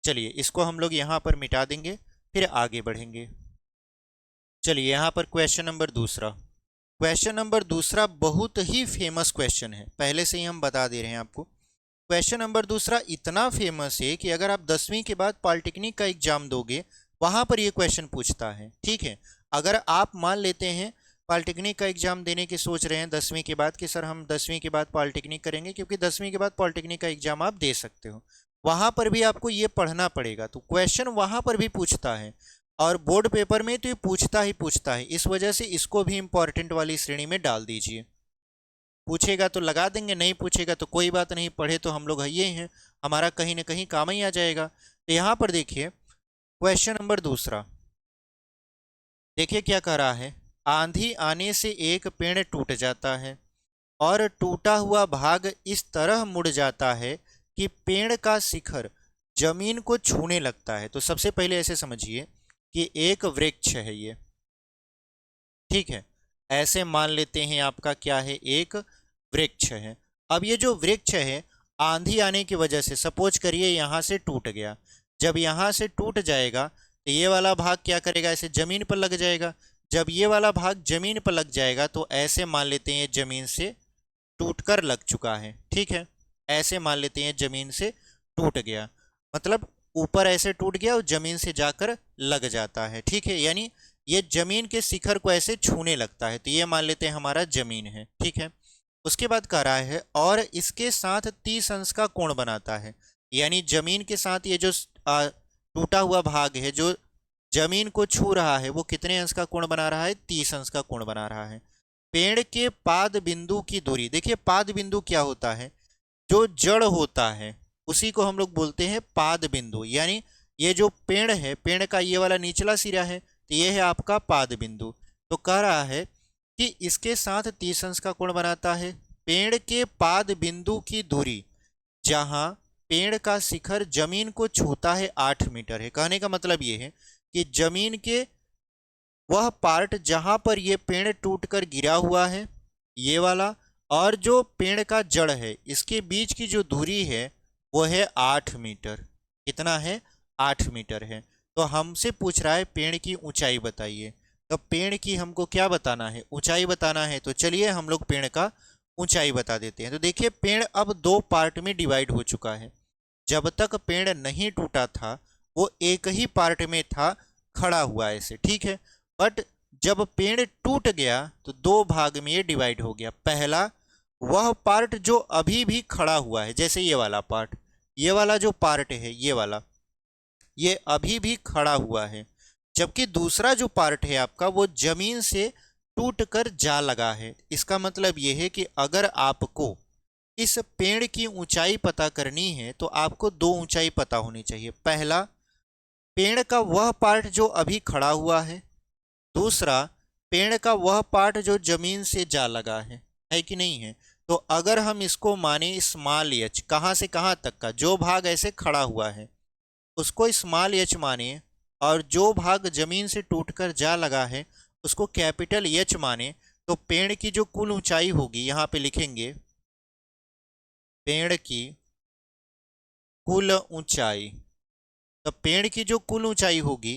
चलिए इसको हम लोग यहाँ पर मिटा देंगे, फिर आगे बढ़ेंगे। चलिए यहाँ पर क्वेश्चन नंबर दूसरा। क्वेश्चन नंबर दूसरा बहुत ही फेमस क्वेश्चन है, पहले से ही हम बता दे रहे हैं आपको। क्वेश्चन नंबर दूसरा इतना फेमस है कि अगर आप 10वीं के बाद पॉलिटेक्निक का एग्जाम दोगे वहां पर ये क्वेश्चन पूछता है। ठीक है, अगर आप मान लेते हैं पॉलिटेक्निक का एग्जाम देने की सोच रहे हैं 10वीं के बाद कि सर हम 10वीं के बाद पॉलिटेक्निक करेंगे, क्योंकि 10वीं के बाद पॉलिटेक्निक का एग्जाम आप दे सकते हो, वहां पर भी आपको ये पढ़ना पड़ेगा। तो क्वेश्चन वहां पर भी पूछता है और बोर्ड पेपर में तो ये पूछता ही पूछता है, इस वजह से इसको भी इंपॉर्टेंट वाली श्रेणी में डाल दीजिए। पूछेगा तो लगा देंगे, नहीं पूछेगा तो कोई बात नहीं, पढ़े तो हम लोग है ही हैं, हमारा कहीं ना कहीं काम ही आ जाएगा। तो यहाँ पर देखिए क्वेश्चन नंबर दूसरा, देखिए क्या कह रहा है। आंधी आने से एक पेड़ टूट जाता है और टूटा हुआ भाग इस तरह मुड़ जाता है कि पेड़ का शिखर जमीन को छूने लगता है। तो सबसे पहले ऐसे समझिए कि एक वृक्ष है ये, ठीक है, ऐसे मान लेते हैं आपका क्या है, एक वृक्ष है। अब ये जो वृक्ष है आंधी आने की वजह से सपोज करिए यहाँ से टूट गया, जब यहाँ से टूट जाएगा तो ये वाला भाग क्या करेगा, ऐसे जमीन पर लग जाएगा। जब ये वाला भाग जमीन पर लग जाएगा तो ऐसे मान लेते हैं जमीन से टूटकर लग चुका है। ठीक है, ऐसे मान लेते हैं जमीन से टूट गया, मतलब ऊपर ऐसे टूट गया और जमीन से जाकर लग जाता है। ठीक है, यानी ये जमीन के शिखर को ऐसे छूने लगता है, तो ये मान लेते हैं हमारा जमीन है। ठीक है, उसके बाद कह रहा है और इसके साथ 30 अंश का कोण बनाता है, यानी जमीन के साथ ये जो टूटा हुआ भाग है जो जमीन को छू रहा है वो कितने अंश का कोण बना रहा है, 30 अंश का कोण बना रहा है। पेड़ के पाद बिंदु की दूरी, देखिए पाद बिंदु क्या होता है, जो जड़ होता है उसी को हम लोग बोलते हैं पाद बिंदु, यानी ये जो पेड़ है, पेड़ का ये वाला निचला सिरा है, तो ये है आपका पाद बिंदु। तो कह रहा है कि इसके साथ 30 अंश का कोण बनाता है। पेड़ के पाद बिंदु की दूरी जहां पेड़ का शिखर जमीन को छूता है 8 मीटर है। कहने का मतलब ये है कि जमीन के वह पार्ट जहां पर ये पेड़ टूटकर गिरा हुआ है ये वाला, और जो पेड़ का जड़ है इसके बीच की जो दूरी है वो है 8 मीटर। कितना है, 8 मीटर है। तो हमसे पूछ रहा है पेड़ की ऊंचाई बताइए, तो पेड़ की हमको क्या बताना है, ऊंचाई बताना है। तो चलिए हम लोग पेड़ का ऊंचाई बता देते हैं। तो देखिए पेड़ अब 2 पार्ट में डिवाइड हो चुका है। जब तक पेड़ नहीं टूटा था वो एक ही पार्ट में था, खड़ा हुआ ऐसे, ठीक है। बट जब पेड़ टूट गया तो 2 भाग में ये डिवाइड हो गया। पहला वह पार्ट जो अभी भी खड़ा हुआ है, जैसे ये वाला पार्ट, ये वाला जो पार्ट है ये वाला, ये अभी भी खड़ा हुआ है। जबकि दूसरा जो पार्ट है आपका वो जमीन से टूटकर जा लगा है। इसका मतलब ये है कि अगर आपको इस पेड़ की ऊंचाई पता करनी है तो आपको 2 ऊंचाई पता होनी चाहिए। पहला पेड़ का वह पार्ट जो अभी खड़ा हुआ है, दूसरा पेड़ का वह पार्ट जो जमीन से जा लगा है कि नहीं है। तो अगर हम इसको माने स्मॉल एच, कहाँ से कहाँ तक का, जो भाग ऐसे खड़ा हुआ है उसको स्मॉल एच माने, और जो भाग जमीन से टूटकर जा लगा है उसको कैपिटल एच माने, तो पेड़ की जो कुल ऊंचाई होगी, यहाँ पे लिखेंगे पेड़ की कुल ऊंचाई। तो पेड़ की जो कुल ऊंचाई होगी,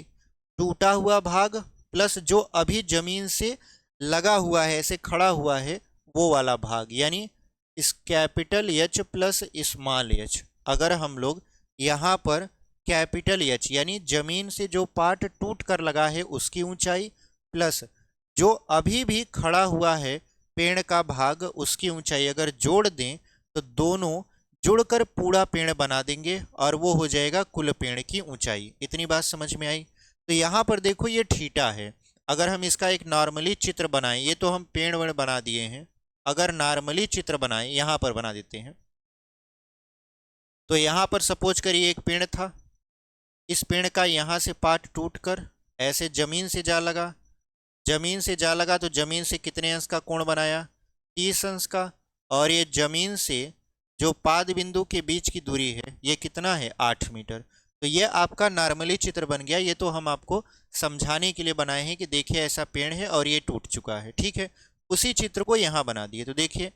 टूटा हुआ भाग प्लस जो अभी जमीन से लगा हुआ है, ऐसे खड़ा हुआ है, वो वाला भाग, यानी इस capital H plus small H. अगर हम लोग यहाँ पर कैपिटल एच यानी जमीन से जो पार्ट टूट कर लगा है उसकी ऊंचाई, प्लस जो अभी भी खड़ा हुआ है पेड़ का भाग उसकी ऊंचाई अगर जोड़ दें तो दोनों जुड़कर पूरा पेड़ बना देंगे और वो हो जाएगा कुल पेड़ की ऊंचाई। इतनी बात समझ में आई। तो यहाँ पर देखो ये थीटा है, अगर हम इसका एक नॉर्मली चित्र बनाएं, ये तो हम पेड़ वेड़ बना दिए हैं, अगर नॉर्मली चित्र बनाएं यहाँ पर बना देते हैं। तो यहाँ पर सपोज करिए एक पेड़ था, इस पेड़ का यहाँ से पार्ट टूटकर ऐसे जमीन से जा लगा, जमीन से जा लगा तो जमीन से कितने अंश का कोण बनाया, 30 अंश का, और ये जमीन से जो पाद बिंदु के बीच की दूरी है ये कितना है 8 मीटर। तो ये आपका नॉर्मली चित्र बन गया। ये तो हम आपको समझाने के लिए बनाए हैं कि देखिए ऐसा पेड़ है और ये टूट चुका है, ठीक है। उसी चित्र को यहाँ बना दिए। तो देखिए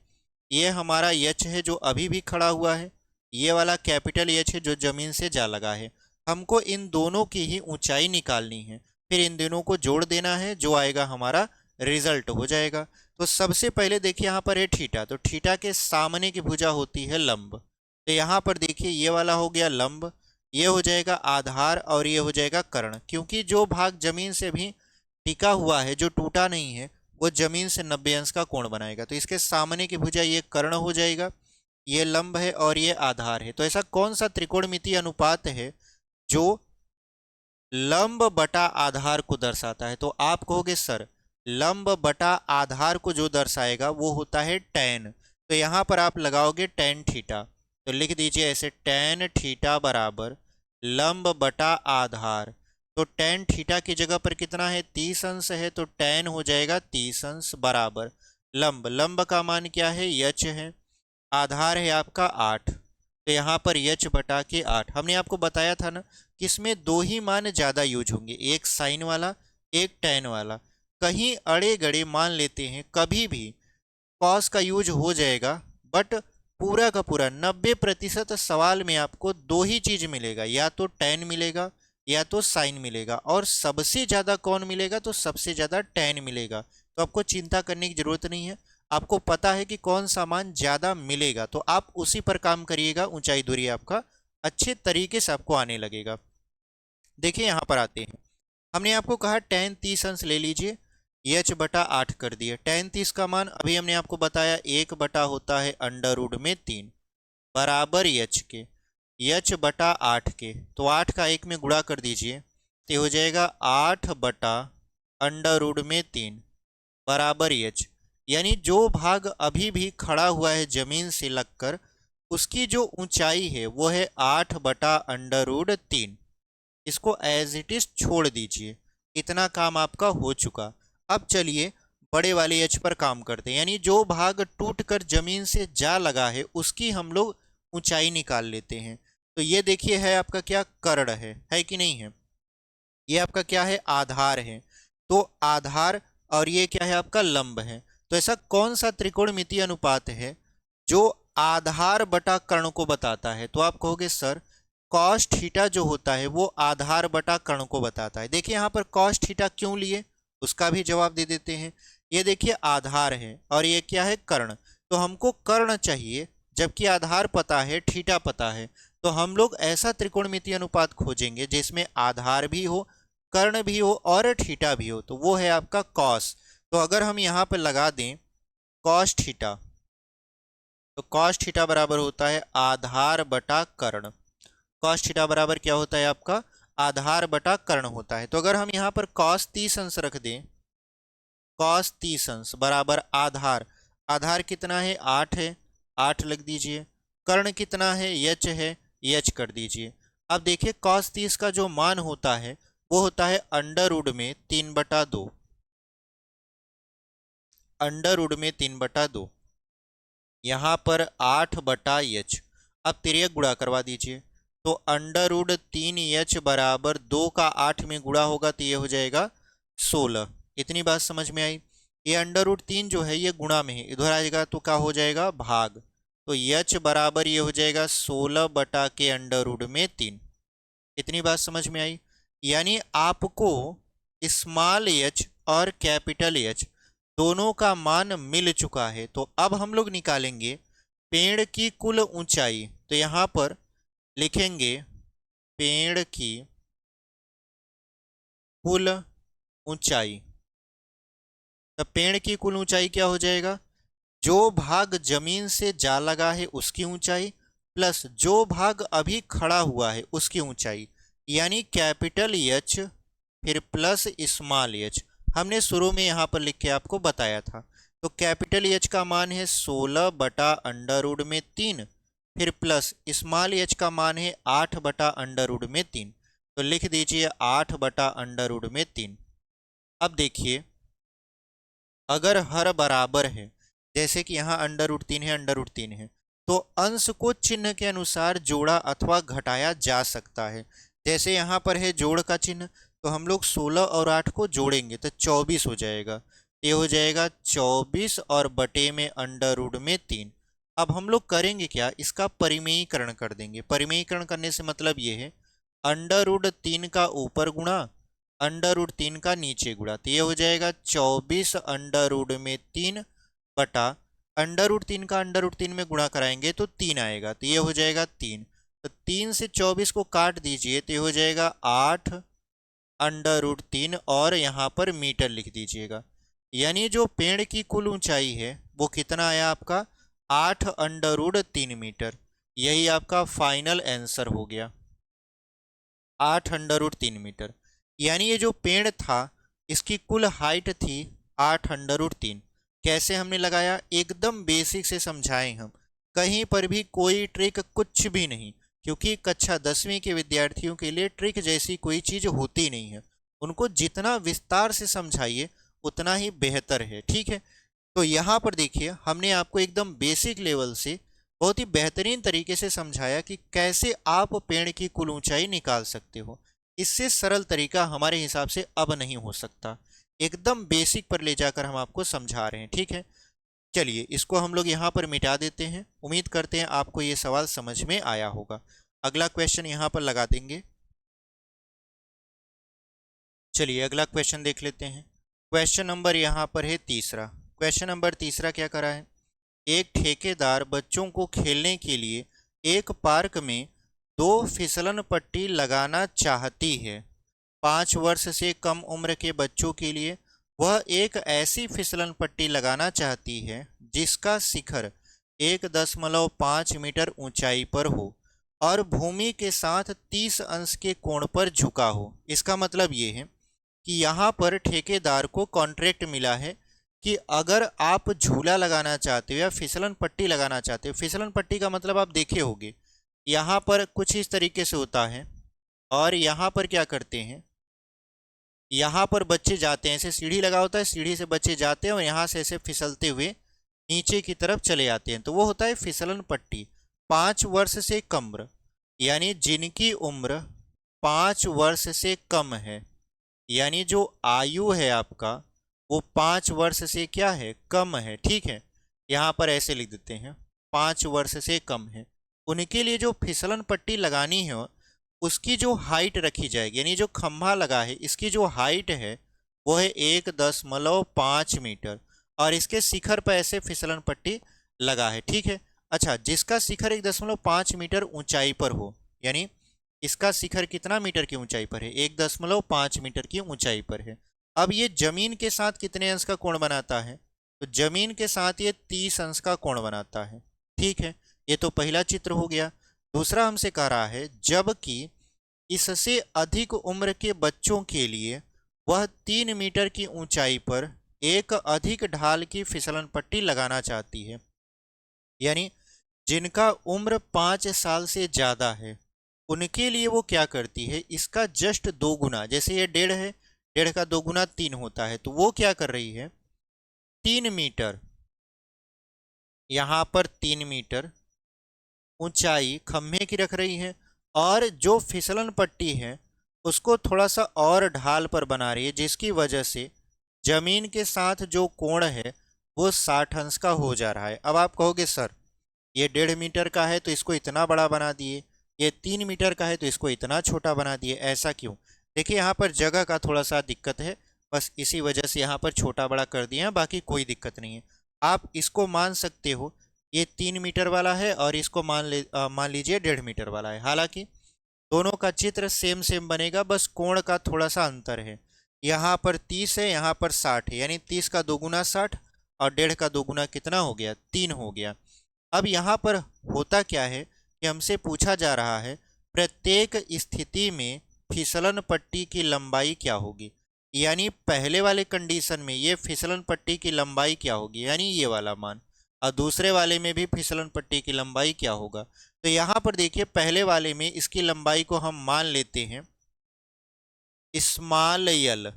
ये हमारा यच है जो अभी भी खड़ा हुआ है, ये वाला कैपिटल यच है जो जमीन से जा लगा है। हमको इन दोनों की ही ऊंचाई निकालनी है, फिर इन दोनों को जोड़ देना है, जो आएगा हमारा रिजल्ट हो जाएगा। तो सबसे पहले देखिए यहाँ पर है थीटा, तो थीटा के सामने की भुजा होती है लंब। तो यहाँ पर देखिए ये वाला हो गया लंब, ये हो जाएगा आधार और ये हो जाएगा कर्ण, क्योंकि जो भाग जमीन से भी टिका हुआ है जो टूटा नहीं है वो जमीन से 90 अंश का कोण बनाएगा। तो इसके सामने की भुजा ये कर्ण हो जाएगा, ये लंब है और ये आधार है। तो ऐसा कौन सा त्रिकोणमितीय अनुपात है जो लंब बटा आधार को दर्शाता है? तो आप कहोगे सर लंब बटा आधार को जो दर्शाएगा वो होता है tan। तो यहाँ पर आप लगाओगे tan थीटा, तो लिख दीजिए ऐसे tan थीटा बराबर लंब बटा आधार। तो tan थीटा की जगह पर कितना है 30 अंश है, तो tan हो जाएगा 30 अंश बराबर लंब, लंब का मान क्या है यच है, आधार है आपका 8, तो यहाँ पर यच बटा के 8। हमने आपको बताया था ना कि इसमें दो ही मान ज़्यादा यूज होंगे, एक साइन वाला एक टैन वाला। कहीं अड़े गड़े मान लेते हैं कभी भी कॉस का यूज हो जाएगा, बट पूरा का पूरा 90% सवाल में आपको दो ही चीज़ मिलेगा, या तो टैन मिलेगा या तो साइन मिलेगा, और सबसे ज़्यादा कौन मिलेगा? तो सबसे ज़्यादा टैन मिलेगा। तो आपको चिंता करने की ज़रूरत नहीं है, आपको पता है कि कौन सा मान ज़्यादा मिलेगा, तो आप उसी पर काम करिएगा, ऊंचाई दूरी आपका अच्छे तरीके से आपको आने लगेगा। देखिए यहाँ पर आते हैं, हमने आपको कहा tan 30 अंश ले लीजिए, एच बटा 8 कर दिए। tan 30 का मान अभी हमने आपको बताया 1 बटा होता है √3 बराबर एच के, एच बटा 8 के, तो 8 का 1 में गुणा कर दीजिए, तो हो जाएगा 8 बटा √3 बराबर एच। यानी जो भाग अभी भी खड़ा हुआ है जमीन से लगकर उसकी जो ऊंचाई है वो है 8 बटा √3। इसको एज इट इज छोड़ दीजिए, इतना काम आपका हो चुका। अब चलिए बड़े वाले एच पर काम करते हैं, यानी जो भाग टूटकर जमीन से जा लगा है उसकी हम लोग ऊंचाई निकाल लेते हैं। तो ये देखिए है आपका क्या कर्ण है कि नहीं है, ये आपका क्या है आधार है, तो आधार, और ये क्या है आपका लंब है। तो ऐसा कौन सा त्रिकोणमितीय अनुपात है जो आधार बटा कर्ण को बताता है? तो आप कहोगे सर कॉस थीटा जो होता है वो आधार बटा कर्ण को बताता है। देखिए यहाँ पर कॉस थीटा क्यों लिए उसका भी जवाब दे देते हैं। ये देखिए आधार है और ये क्या है कर्ण, तो हमको कर्ण चाहिए जबकि आधार पता है थीटा पता है। तो हम लोग ऐसा त्रिकोणमितीय अनुपात खोजेंगे जिसमें आधार भी हो, कर्ण भी हो और थीटा भी हो, तो वो है आपका कॉस। तो अगर हम यहाँ पर लगा दें कॉस थीटा, तो कॉस थीटा बराबर होता है आधार बटा कर्ण। कॉस थीटा बराबर क्या होता है आपका आधार बटा कर्ण होता है। तो अगर हम यहाँ पर कॉस 30 अंश रख दें, कॉस 30 अंश बराबर आधार, आधार कितना है 8 है, 8 लिख दीजिए, कर्ण कितना है एच है, एच कर दीजिए। अब देखिए कॉस 30 का जो मान होता है वो होता है √3/2, √3/2, यहाँ पर 8/h। अब तिर्यक गुणा करवा दीजिए, तो √3h बराबर 2 का 8 में गुणा होगा तो ये हो जाएगा 16। इतनी बात समझ में आई। ये √3 जो है ये गुणा में है, इधर आएगा तो क्या हो जाएगा भाग, तो h बराबर ये हो जाएगा 16 बटा के √3। इतनी बात समझ में आई। यानी आपको स्मॉल h और कैपिटल H दोनों का मान मिल चुका है। तो अब हम लोग निकालेंगे पेड़ की कुल ऊंचाई। तो यहाँ पर लिखेंगे पेड़ की कुल ऊंचाई, तब पेड़ की कुल ऊंचाई क्या हो जाएगा, जो भाग जमीन से जा लगा है उसकी ऊंचाई प्लस जो भाग अभी खड़ा हुआ है उसकी ऊंचाई, यानी कैपिटल एच फिर प्लस स्मॉल एच। हमने शुरू में यहां पर लिख के आपको बताया था। तो कैपिटल एच का मान है 16 बटा अंडर रूट में 3, फिर प्लस स्मॉल एच का मान है 8 बटा अंडर रूट में 3। तो लिख दीजिए 8 बटा अंडर रूट में 3। अब देखिए, अगर हर बराबर है, जैसे कि यहाँ अंडर रूट 3 है, अंडर रूट 3 है, तो अंश को चिन्ह के अनुसार जोड़ा अथवा घटाया जा सकता है। जैसे यहाँ पर है जोड़ का चिन्ह, तो हम लोग 16 और 8 को जोड़ेंगे तो 24 हो जाएगा। ये हो जाएगा 24 और बटे में अंडर रूट में 3। अब हम लोग करेंगे क्या, इसका परिमेयीकरण कर देंगे। परिमेयीकरण करने से मतलब ये है अंडर रूट 3 का ऊपर गुणा अंडर रूट 3 का नीचे गुणा, तो ये हो जाएगा 24 अंडर रूट में 3 बटा अंडर रूट 3 का अंडर रूट 3 में गुणा कराएंगे तो 3 आएगा, तो ये हो जाएगा 3। तो 3 से 24 को काट दीजिए तो ये हो जाएगा 8 अंडर रूट 3 और यहाँ पर मीटर लिख दीजिएगा। यानी जो पेड़ की कुल ऊंचाई है वो कितना आया आपका, 8 अंडर रूट 3 मीटर। यही आपका फाइनल आंसर हो गया, 8 अंडर रूट 3 मीटर। यानी ये जो पेड़ था इसकी कुल हाइट थी 8 अंडर रूट 3। कैसे हमने लगाया, एकदम बेसिक से समझाएं हम, कहीं पर भी कोई ट्रिक कुछ भी नहीं, क्योंकि कक्षा 10वीं के विद्यार्थियों के लिए ट्रिक जैसी कोई चीज़ होती नहीं है। उनको जितना विस्तार से समझाइए उतना ही बेहतर है, ठीक है। तो यहाँ पर देखिए हमने आपको एकदम बेसिक लेवल से बहुत ही बेहतरीन तरीके से समझाया कि कैसे आप पेड़ की कुल ऊंचाई निकाल सकते हो। इससे सरल तरीका हमारे हिसाब से अब नहीं हो सकता। एकदम बेसिक पर ले जाकर हम आपको समझा रहे हैं, ठीक है। चलिए इसको हम लोग यहाँ पर मिटा देते हैं। उम्मीद करते हैं आपको ये सवाल समझ में आया होगा। अगला क्वेश्चन यहाँ पर लगा देंगे। चलिए अगला क्वेश्चन देख लेते हैं। क्वेश्चन नंबर यहाँ पर है तीसरा। क्वेश्चन नंबर तीसरा क्या करा है, एक ठेकेदार बच्चों को खेलने के लिए एक पार्क में 2 फिसलन पट्टी लगाना चाहती है। 5 वर्ष से कम उम्र के बच्चों के लिए वह एक ऐसी फिसलन पट्टी लगाना चाहती है जिसका शिखर 1.5 मीटर ऊंचाई पर हो और भूमि के साथ 30 अंश के कोण पर झुका हो। इसका मतलब ये है कि यहाँ पर ठेकेदार को कॉन्ट्रैक्ट मिला है कि अगर आप झूला लगाना चाहते हो या फिसलन पट्टी लगाना चाहते हो, फिसलन पट्टी का मतलब आप देखे होंगे, यहाँ पर कुछ इस तरीके से होता है और यहाँ पर क्या करते हैं, यहाँ पर बच्चे जाते हैं, ऐसे सीढ़ी लगा होता है, सीढ़ी से बच्चे जाते हैं और यहाँ से ऐसे फिसलते हुए नीचे की तरफ चले आते हैं, तो वो होता है फिसलन पट्टी। 5 वर्ष से कम, यानी जिनकी उम्र 5 वर्ष से कम है, यानी जो आयु है आपका वो 5 वर्ष से क्या है, कम है, ठीक है। यहाँ पर ऐसे लिख देते हैं 5 वर्ष से कम है, उनके लिए जो फिसलन पट्टी लगानी है उसकी जो हाइट रखी जाएगी, यानी जो खंभा लगा है इसकी जो हाइट है वो है 1.5 मीटर और इसके शिखर पर ऐसे फिसलन पट्टी लगा है, ठीक है। अच्छा, जिसका शिखर 1.5 मीटर ऊंचाई पर हो, यानी इसका शिखर कितना मीटर की ऊंचाई पर है, 1.5 मीटर की ऊंचाई पर है। अब ये जमीन के साथ कितने अंश का कोण बनाता है, तो जमीन के साथ ये 30 अंश का कोण बनाता है, ठीक है। ये तो पहला चित्र हो गया। दूसरा हमसे कह रहा है जबकि इससे अधिक उम्र के बच्चों के लिए वह 3 मीटर की ऊंचाई पर एक अधिक ढाल की फिसलन पट्टी लगाना चाहती है, यानी जिनका उम्र 5 साल से ज़्यादा है उनके लिए वो क्या करती है, इसका जस्ट 2 गुना, जैसे ये 1.5 है, 1.5 का 2 गुना 3 होता है, तो वो क्या कर रही है 3 मीटर, यहाँ पर 3 मीटर ऊंचाई खम्भे की रख रही है और जो फिसलन पट्टी है उसको थोड़ा सा और ढाल पर बना रही है, जिसकी वजह से जमीन के साथ जो कोण है वो 60 अंश का हो जा रहा है। अब आप कहोगे सर ये 1.5 मीटर का है तो इसको इतना बड़ा बना दिए, ये 3 मीटर का है तो इसको इतना छोटा बना दिए, ऐसा क्यों? देखिए यहाँ पर जगह का थोड़ा सा दिक्कत है, बस इसी वजह से यहाँ पर छोटा बड़ा कर दिया है, बाकी कोई दिक्कत नहीं है। आप इसको मान सकते हो ये 3 मीटर वाला है और इसको मान लीजिए 1.5 मीटर वाला है। हालांकि दोनों का चित्र सेम सेम बनेगा, बस कोण का थोड़ा सा अंतर है। यहाँ पर 30 है, यहाँ पर 60 है, यानी 30 का 2 गुना 60 और 1.5 का 2 गुना कितना हो गया, 3 हो गया। अब यहाँ पर होता क्या है कि हमसे पूछा जा रहा है प्रत्येक स्थिति में फिसलन पट्टी की लंबाई क्या होगी, यानी पहले वाले कंडीशन में ये फिसलन पट्टी की लंबाई क्या होगी, यानी ये वाला मान, और दूसरे वाले में भी फिसलन पट्टी की लंबाई क्या होगा। तो यहाँ पर देखिए पहले वाले में इसकी लंबाई को हम मान लेते हैं स्मॉल यल,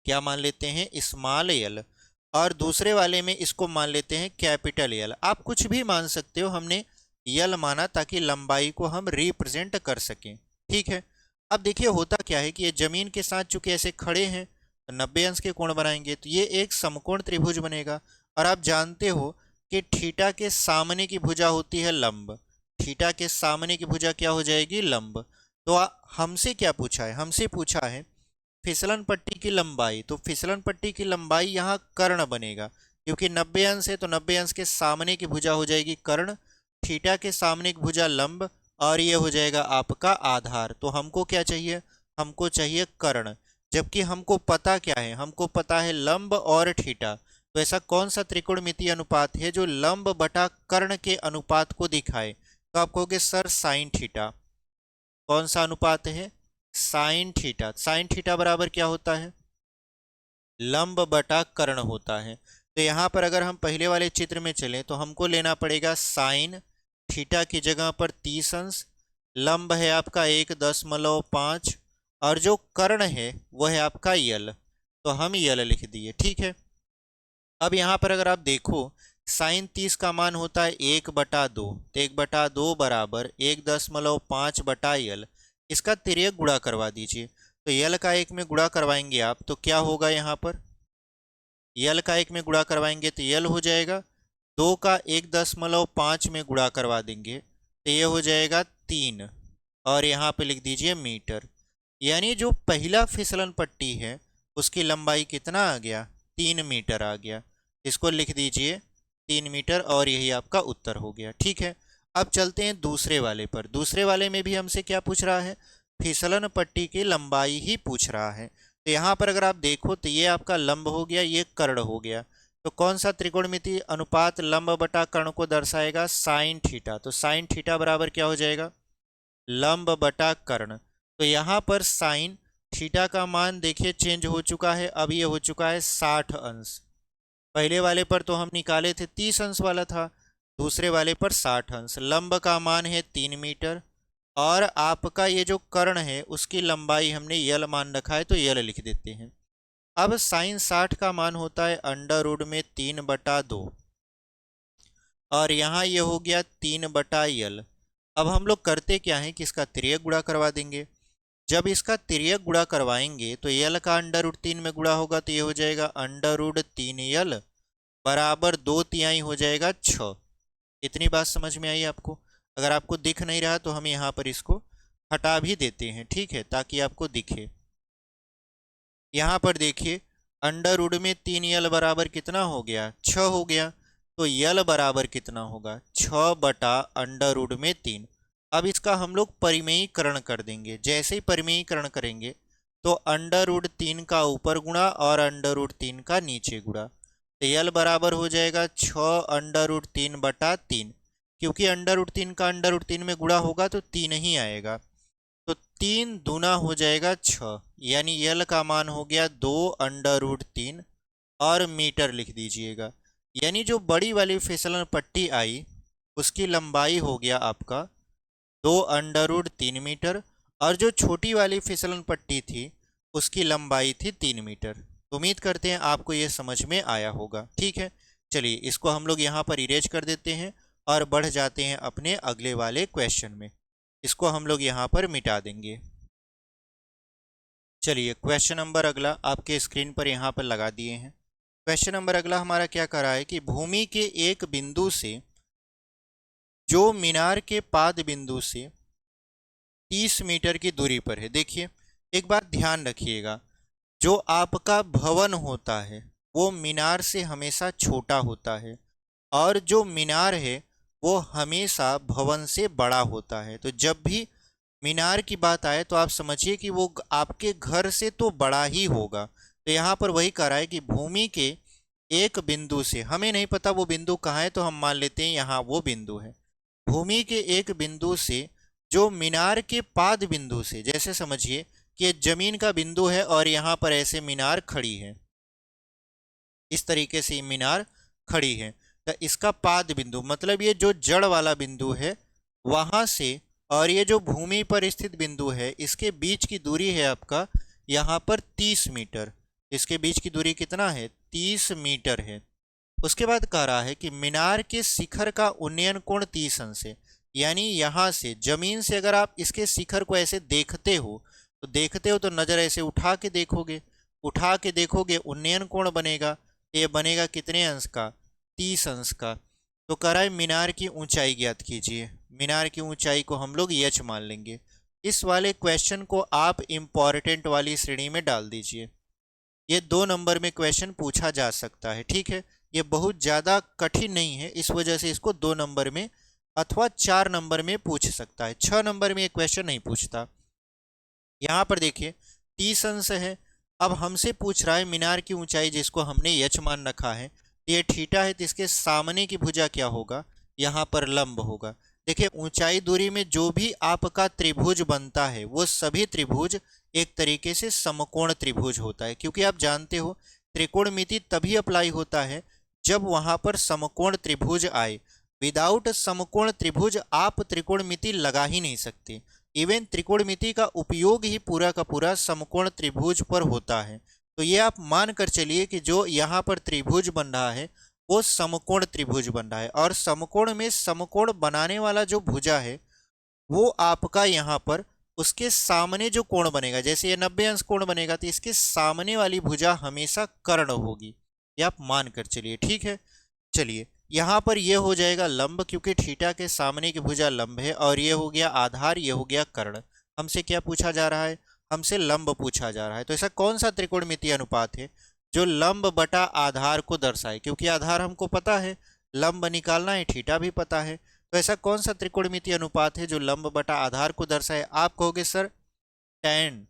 क्या मान लेते हैं, स्मॉल यल, और दूसरे वाले में इसको मान लेते हैं कैपिटल यल। आप कुछ भी मान सकते हो, हमने यल माना ताकि लंबाई को हम रिप्रेजेंट कर सकें, ठीक है। अब देखिए होता क्या है कि ये जमीन के साथ चूंकि ऐसे खड़े हैं तो 90 अंश के कोण बनाएंगे तो ये एक समकोण त्रिभुज बनेगा। और आप जानते हो कि थीटा के सामने की भुजा होती है लंब, थीटा के सामने की भुजा क्या हो जाएगी, लंब। तो हमसे क्या पूछा है, हमसे पूछा है फिसलन पट्टी की लंबाई, तो फिसलन पट्टी की लंबाई यहाँ कर्ण बनेगा, क्योंकि 90 अंश है तो 90 अंश के सामने की भुजा हो जाएगी कर्ण, थीटा के सामने की भुजा लंब, और ये हो जाएगा आपका आधार। तो हमको क्या चाहिए, हमको चाहिए कर्ण, जबकि हमको पता क्या है, हमको पता है लंब और थीटा। तो ऐसा कौन सा त्रिकोणमितीय अनुपात है जो लंब बटा कर्ण के अनुपात को दिखाए, तो आप कहोगे सर साइन थीटा। कौन सा अनुपात है, साइन थीटा। साइन थीटा बराबर क्या होता है, लंब बटा कर्ण होता है। तो यहाँ पर अगर हम पहले वाले चित्र में चलें तो हमको लेना पड़ेगा साइन थीटा की जगह पर 30 अंश, लंब है आपका 1.5 और जो कर्ण है वह है आपका यल, तो हम यल लिख दिए, ठीक है। अब यहाँ पर अगर आप देखो साइन 30 का मान होता है 1/2, तो 1/2 बराबर 1.5 बटा यल, इसका तिर्यक गुणा करवा दीजिए। तो यल का 1 में गुणा करवाएंगे आप तो क्या होगा, यहाँ पर यल का 1 में गुणा करवाएंगे तो यल हो जाएगा 2 का 1.5 में गुणा करवा देंगे तो ये हो जाएगा 3, और यहाँ पे लिख दीजिए मीटर। यानी जो पहला फिसलन पट्टी है उसकी लंबाई कितना आ गया, 3 मीटर आ गया। इसको लिख दीजिए 3 मीटर, और यही आपका उत्तर हो गया, ठीक है। अब चलते हैं दूसरे वाले पर। दूसरे वाले में भी हमसे क्या पूछ रहा है, फिसलन पट्टी की लंबाई ही पूछ रहा है। तो यहाँ पर अगर आप देखो तो ये आपका लंब हो गया, ये कर्ण हो गया। तो कौन सा त्रिकोणमितीय अनुपात लंब बटा कर्ण को दर्शाएगा, साइन थीटा। तो साइन थीटा बराबर क्या हो जाएगा, लंब बटा कर्ण। तो यहाँ पर साइन थीटा का मान देखिए चेंज हो चुका है, अब ये हो चुका है 60 अंश। पहले वाले पर तो हम निकाले थे 30 अंश वाला था, दूसरे वाले पर 60 अंश। लंब का मान है 3 मीटर, और आपका ये जो कर्ण है उसकी लंबाई हमने यल मान रखा है तो यल लिख देते हैं। अब साइन 60 का मान होता है अंडर रूट में 3/2, और यहाँ ये हो गया 3/यल। अब हम लोग करते क्या है कि इसका तिर्यक गुणा करवा देंगे। जब इसका तिर्यक गुणा करवाएंगे तो यल का अंडर रूट 3 में गुणा होगा तो ये हो जाएगा अंडर रूट 3 यल बराबर 2/3 हो जाएगा 6। इतनी बात समझ में आई आपको। अगर आपको दिख नहीं रहा तो हम यहाँ पर इसको हटा भी देते हैं, ठीक है, ताकि आपको दिखे। यहाँ पर देखिए अंडर रूट में 3 यल बराबर कितना हो गया, 6 हो गया। तो यल बराबर कितना होगा, 6/√3। अब इसका हम लोग परिमेयीकरण कर देंगे। जैसे ही परिमेयीकरण करेंगे तो अंडर रूट 3 का ऊपर गुणा और अंडर रूट 3 का नीचे गुणा, तो यल बराबर हो जाएगा 6√3/3। क्योंकि अंडर रूट 3 का अंडर रूट 3 में गुणा होगा तो 3 ही आएगा, तो 3 दूना हो जाएगा 6, यानी यल का मान हो गया 2/√3, और मीटर लिख दीजिएगा। यानी जो बड़ी वाली फिसलन पट्टी आई उसकी लंबाई हो गया आपका 2/√3 मीटर, और जो छोटी वाली फिसलन पट्टी थी उसकी लंबाई थी 3 मीटर। उम्मीद करते हैं आपको ये समझ में आया होगा, ठीक है। चलिए इसको हम लोग यहाँ पर इरेज कर देते हैं और बढ़ जाते हैं अपने अगले वाले क्वेश्चन में। इसको हम लोग यहाँ पर मिटा देंगे। चलिए क्वेश्चन नंबर अगला आपके स्क्रीन पर यहाँ पर लगा दिए हैं। क्वेश्चन नंबर अगला हमारा क्या कर रहा है कि भूमि के एक बिंदु से जो मीनार के पाद बिंदु से 30 मीटर की दूरी पर है। देखिए एक बात ध्यान रखिएगा, जो आपका भवन होता है वो मीनार से हमेशा छोटा होता है, और जो मीनार है वो हमेशा भवन से बड़ा होता है। तो जब भी मीनार की बात आए तो आप समझिए कि वो आपके घर से तो बड़ा ही होगा। तो यहाँ पर वही कह रहा है कि भूमि के एक बिंदु से, हमें नहीं पता वो बिंदु कहाँ है तो हम मान लेते हैं यहाँ वो बिंदु है। भूमि के एक बिंदु से जो मीनार के पाद बिंदु से, जैसे समझिए कि ये जमीन का बिंदु है और यहाँ पर ऐसे मीनार खड़ी है, इस तरीके से मीनार खड़ी है। तो इसका पाद बिंदु मतलब ये जो जड़ वाला बिंदु है वहां से और ये जो भूमि पर स्थित बिंदु है इसके बीच की दूरी है आपका यहाँ पर 30 मीटर। इसके बीच की दूरी कितना है? 30 मीटर है। उसके बाद कह रहा है कि मीनार के शिखर का उन्नयन कोण 30 अंश है। यानी यहाँ से जमीन से अगर आप इसके शिखर को ऐसे देखते हो तो नजर ऐसे उठा के देखोगे उन्नयन कोण बनेगा। ये बनेगा कितने अंश का? 30 अंश का। तो कह रहा है मीनार की ऊंचाई ज्ञात कीजिए। मीनार की ऊंचाई को हम लोग यच मान लेंगे। इस वाले क्वेश्चन को आप इंपॉर्टेंट वाली श्रेणी में डाल दीजिए। ये 2 नंबर में क्वेश्चन पूछा जा सकता है, ठीक है। ये बहुत ज़्यादा कठिन नहीं है, इस वजह से इसको 2 नंबर में अथवा 4 नंबर में पूछ सकता है। 6 नंबर में ये क्वेश्चन नहीं पूछता। यहाँ पर देखिए 30 अंश है। अब हमसे पूछ रहा है मीनार की ऊंचाई, जिसको हमने यच मान रखा है। ये थीटा है तो इसके सामने की भुजा क्या होगा? यहाँ पर लंब होगा। देखिए ऊंचाई दूरी में जो भी आपका त्रिभुज बनता है वो सभी त्रिभुज एक तरीके से समकोण त्रिभुज होता है, क्योंकि आप जानते हो त्रिकोणमिति तभी अप्लाई होता है जब वहां पर समकोण त्रिभुज आए। विदाउट समकोण त्रिभुज आप त्रिकोणमिति लगा ही नहीं सकते। इवन त्रिकोणमिति का उपयोग ही पूरा का पूरा समकोण त्रिभुज पर होता है। तो ये आप मान कर चलिए कि जो यहाँ पर त्रिभुज बन रहा है वो समकोण त्रिभुज बन रहा है, और समकोण में समकोण बनाने वाला जो भुजा है वो आपका यहाँ पर उसके सामने जो कोण बनेगा, जैसे ये 90 अंश कोण बनेगा तो इसके सामने वाली भुजा हमेशा कर्ण होगी। ये आप मान कर चलिए, ठीक है। चलिए यहाँ पर ये हो जाएगा लंब, क्योंकि थीटा के सामने की भुजा लंब है, और ये हो गया आधार, ये हो गया कर्ण। हमसे क्या पूछा जा रहा है? हमसे लंब पूछा जा रहा है। तो ऐसा कौन सा त्रिकोणमितीय अनुपात है जो लंब बटा आधार को दर्शाए? क्योंकि आधार हमको पता है, लंब निकालना है, थीटा भी पता है। तो ऐसा कौन सा त्रिकोणमितीय अनुपात है जो लंब बटा आधार को दर्शाए? आप कहोगे सर टैन।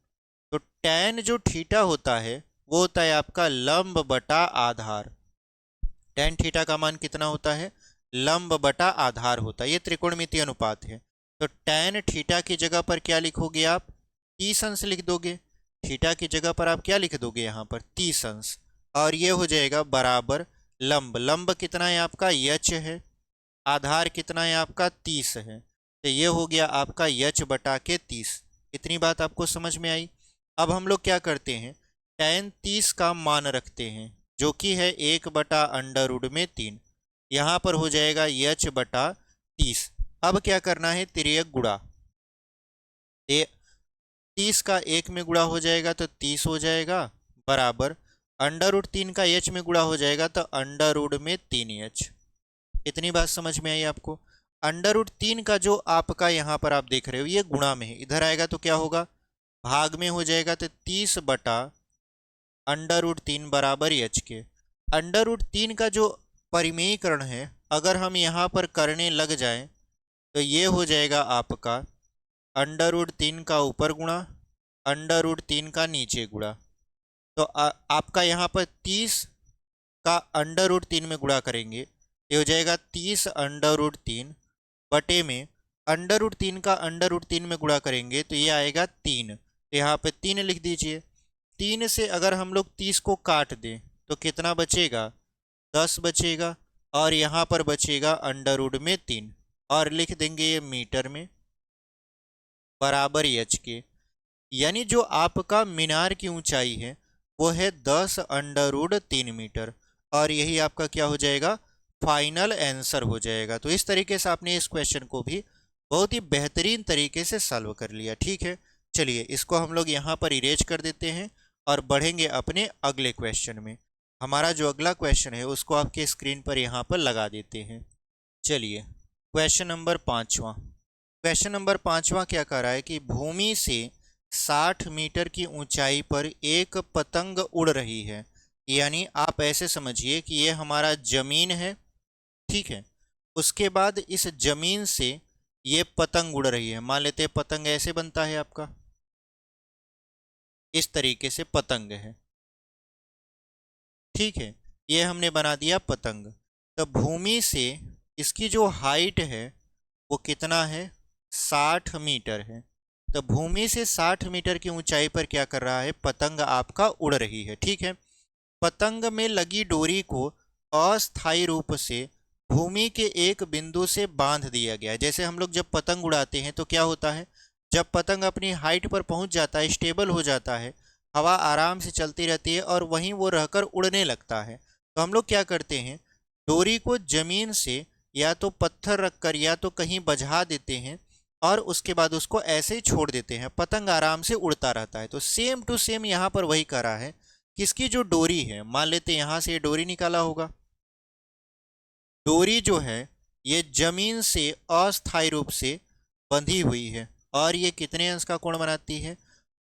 तो टैन जो थीटा होता है वो होता है आपका लंब बटा आधार। टैन थीटा का मान कितना होता है? लंब बटा आधार होता है। ये त्रिकोणमितीय अनुपात है। तो टैन थीटा की जगह पर क्या लिखोगे आप? 30 अंश लिख दोगे। थीटा की जगह पर आप क्या लिख दोगे? यहाँ पर 30 अंश, और ये हो जाएगा बराबर लंब। लंब कितना है आपका? यच है। आधार कितना है आपका? 30 है। तो ये हो गया आपका यच बटा के 30। इतनी बात आपको समझ में आई। अब हम लोग क्या करते हैं, टैन 30 का मान रखते हैं जो कि है 1 बटा अंडर रूट में 3। यहाँ पर हो जाएगा यच बटा 30। अब क्या करना है? तिर्यक गुणा। 30 का 1 में गुणा हो जाएगा तो 30 हो जाएगा, बराबर अंडर रूट 3 का एच में गुणा हो जाएगा तो अंडर रूट में 3h। इतनी बात समझ में आई आपको? अंडर रूट 3 का जो आपका यहाँ पर आप देख रहे हो ये गुणा में है, इधर आएगा तो क्या होगा? भाग में हो जाएगा। तो 30 बटा अंडर रूट 3 बराबर एच के। अंडर रूट 3 का जो परिमेयीकरण है अगर हम यहाँ पर करने लग जाएं तो ये हो जाएगा आपका अंडर रूट 3 का ऊपर गुणा अंडर रूट 3 का नीचे गुणा। तो आपका यहाँ पर 30 का अंडर रूट 3 में गुणा करेंगे, ये हो जाएगा 30 अंडर रूट 3 बटे में अंडर रूट 3 का अंडर रूट 3 में गुणा करेंगे तो ये आएगा 3। तो यहाँ पे 3 लिख दीजिए। 3 से अगर हम लोग 30 को काट दें तो कितना बचेगा? 10 बचेगा, और यहाँ पर बचेगा अंडर रूट में 3, और लिख देंगे ये मीटर में बराबर एच के। यानी जो आपका मीनार की ऊंचाई है वो है 10 अंडर रूट 3 मीटर, और यही आपका क्या हो जाएगा? फाइनल आंसर हो जाएगा। तो इस तरीके से आपने इस क्वेश्चन को भी बहुत ही बेहतरीन तरीके से सॉल्व कर लिया, ठीक है। चलिए इसको हम लोग यहाँ पर इरेज कर देते हैं और बढ़ेंगे अपने अगले क्वेश्चन में। हमारा जो अगला क्वेश्चन है उसको आपके स्क्रीन पर यहाँ पर लगा देते हैं। चलिए क्वेश्चन नंबर 5वां। क्वेश्चन नंबर 5वां क्या कह रहा है कि भूमि से 60 मीटर की ऊंचाई पर एक पतंग उड़ रही है। यानी आप ऐसे समझिए कि ये हमारा जमीन है, ठीक है। उसके बाद इस जमीन से ये पतंग उड़ रही है, मान लेते हैं पतंग ऐसे बनता है आपका, इस तरीके से पतंग है, ठीक है। ये हमने बना दिया पतंग। तो भूमि से इसकी जो हाइट है वो कितना है, 60 मीटर है। तो भूमि से 60 मीटर की ऊंचाई पर क्या कर रहा है, पतंग आपका उड़ रही है, ठीक है। पतंग में लगी डोरी को अस्थायी रूप से भूमि के एक बिंदु से बांध दिया गया है। जैसे हम लोग जब पतंग उड़ाते हैं तो क्या होता है, जब पतंग अपनी हाइट पर पहुंच जाता है, स्टेबल हो जाता है, हवा आराम से चलती रहती है और वहीं वो रहकर उड़ने लगता है, तो हम लोग क्या करते हैं, डोरी को जमीन से या तो पत्थर रखकर या तो कहीं बझा देते हैं और उसके बाद उसको ऐसे ही छोड़ देते हैं, पतंग आराम से उड़ता रहता है। तो सेम टू सेम यहाँ पर वही करा है। किसकी जो डोरी है, मान लेते हैं यहाँ से ये डोरी निकाला होगा, डोरी जो है ये जमीन से अस्थायी रूप से बंधी हुई है और ये कितने अंश का कोण बनाती है,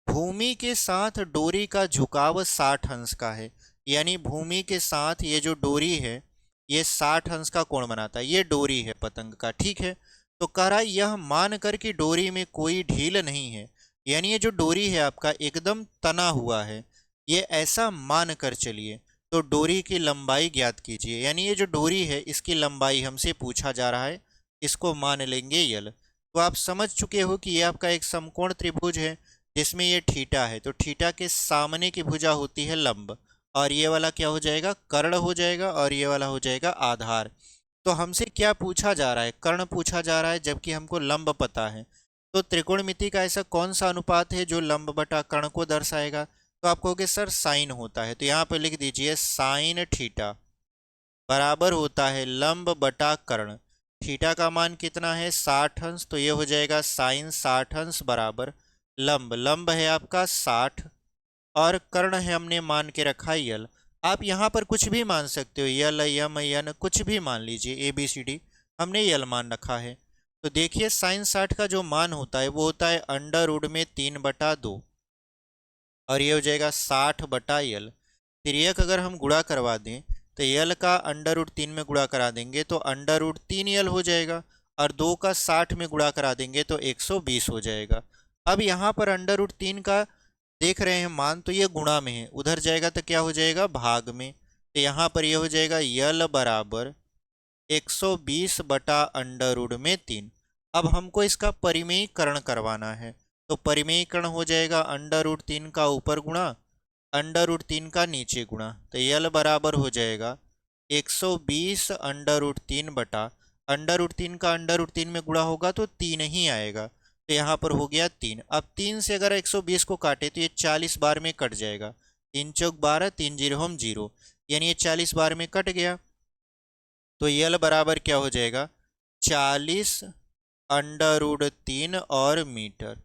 भूमि के साथ डोरी का झुकाव 60 अंश का है। यानी भूमि के साथ ये जो डोरी है ये 60 अंश का कोण बनाता है, ये डोरी है पतंग का, ठीक है। तो कह रहा है यह मानकर कि डोरी में कोई ढील नहीं है, यानी ये जो डोरी है आपका एकदम तना हुआ है, ये ऐसा मान कर चलिए। तो डोरी की लंबाई ज्ञात कीजिए, यानी ये जो डोरी है इसकी लंबाई हमसे पूछा जा रहा है, इसको मान लेंगे यल। तो आप समझ चुके हो कि ये आपका एक समकोण त्रिभुज है जिसमें ये थीटा है, तो थीटा के सामने की भुजा होती है लंब, और ये वाला क्या हो जाएगा, कर्ण हो जाएगा, और ये वाला हो जाएगा आधार। तो हमसे क्या पूछा जा रहा है, कर्ण पूछा जा रहा है, जबकि हमको लंब पता है। तो त्रिकोणमिति का ऐसा कौन सा अनुपात है जो लंब बटा कर्ण को दर्शाएगा, तो आप कहोगे सर साइन होता है, तो यहाँ पर लिख दीजिए साइन थीटा बराबर होता है लंब बटा कर्ण। थीटा का मान कितना है, 60 अंश, तो ये हो जाएगा साइन 60 अंश बराबर लंब, लंब है आपका 60 और कर्ण है हमने मान के रखा यल। आप यहाँ पर कुछ भी मान सकते हो, यल यम यन कुछ भी मान लीजिए, ए बी सी डी, हमने यल मान रखा है। तो देखिए साइन 60 का जो मान होता है वो होता है अंडर रूट में 3/2, और ये हो जाएगा 60/यल। फिर एक अगर हम गुणा करवा दें तो यल का अंडर रूट 3 में गुणा करा देंगे तो अंडर रूट 3यल हो जाएगा, और 2 का 60 में गुणा करा देंगे तो 120 हो जाएगा। अब यहाँ पर अंडर रूट 3 का देख रहे हैं मान, तो ये गुणा में है, उधर जाएगा तो क्या हो जाएगा, भाग में। तो यहाँ पर ये हो जाएगा यल बराबर 120/√3। अब हमको इसका परिमेयीकरण करवाना है, तो परिमेयीकरण हो जाएगा अंडर रूट 3 का ऊपर गुणा अंडर रूट 3 का नीचे गुणा, तो यल बराबर हो जाएगा 120 अंडर रूट 3 बटा अंडर रूट 3 का अंडर रूट 3 में गुणा होगा तो 3 ही आएगा, तो यहाँ पर हो गया 3। अब 3 से अगर 120 को काटे तो ये 40 बार में कट जाएगा, 3 चौक 12, 3 जीरो हम 0, यानी ये 40 बार में कट गया। तो यल बराबर क्या हो जाएगा, 40 अंडर रूट 3 और मीटर।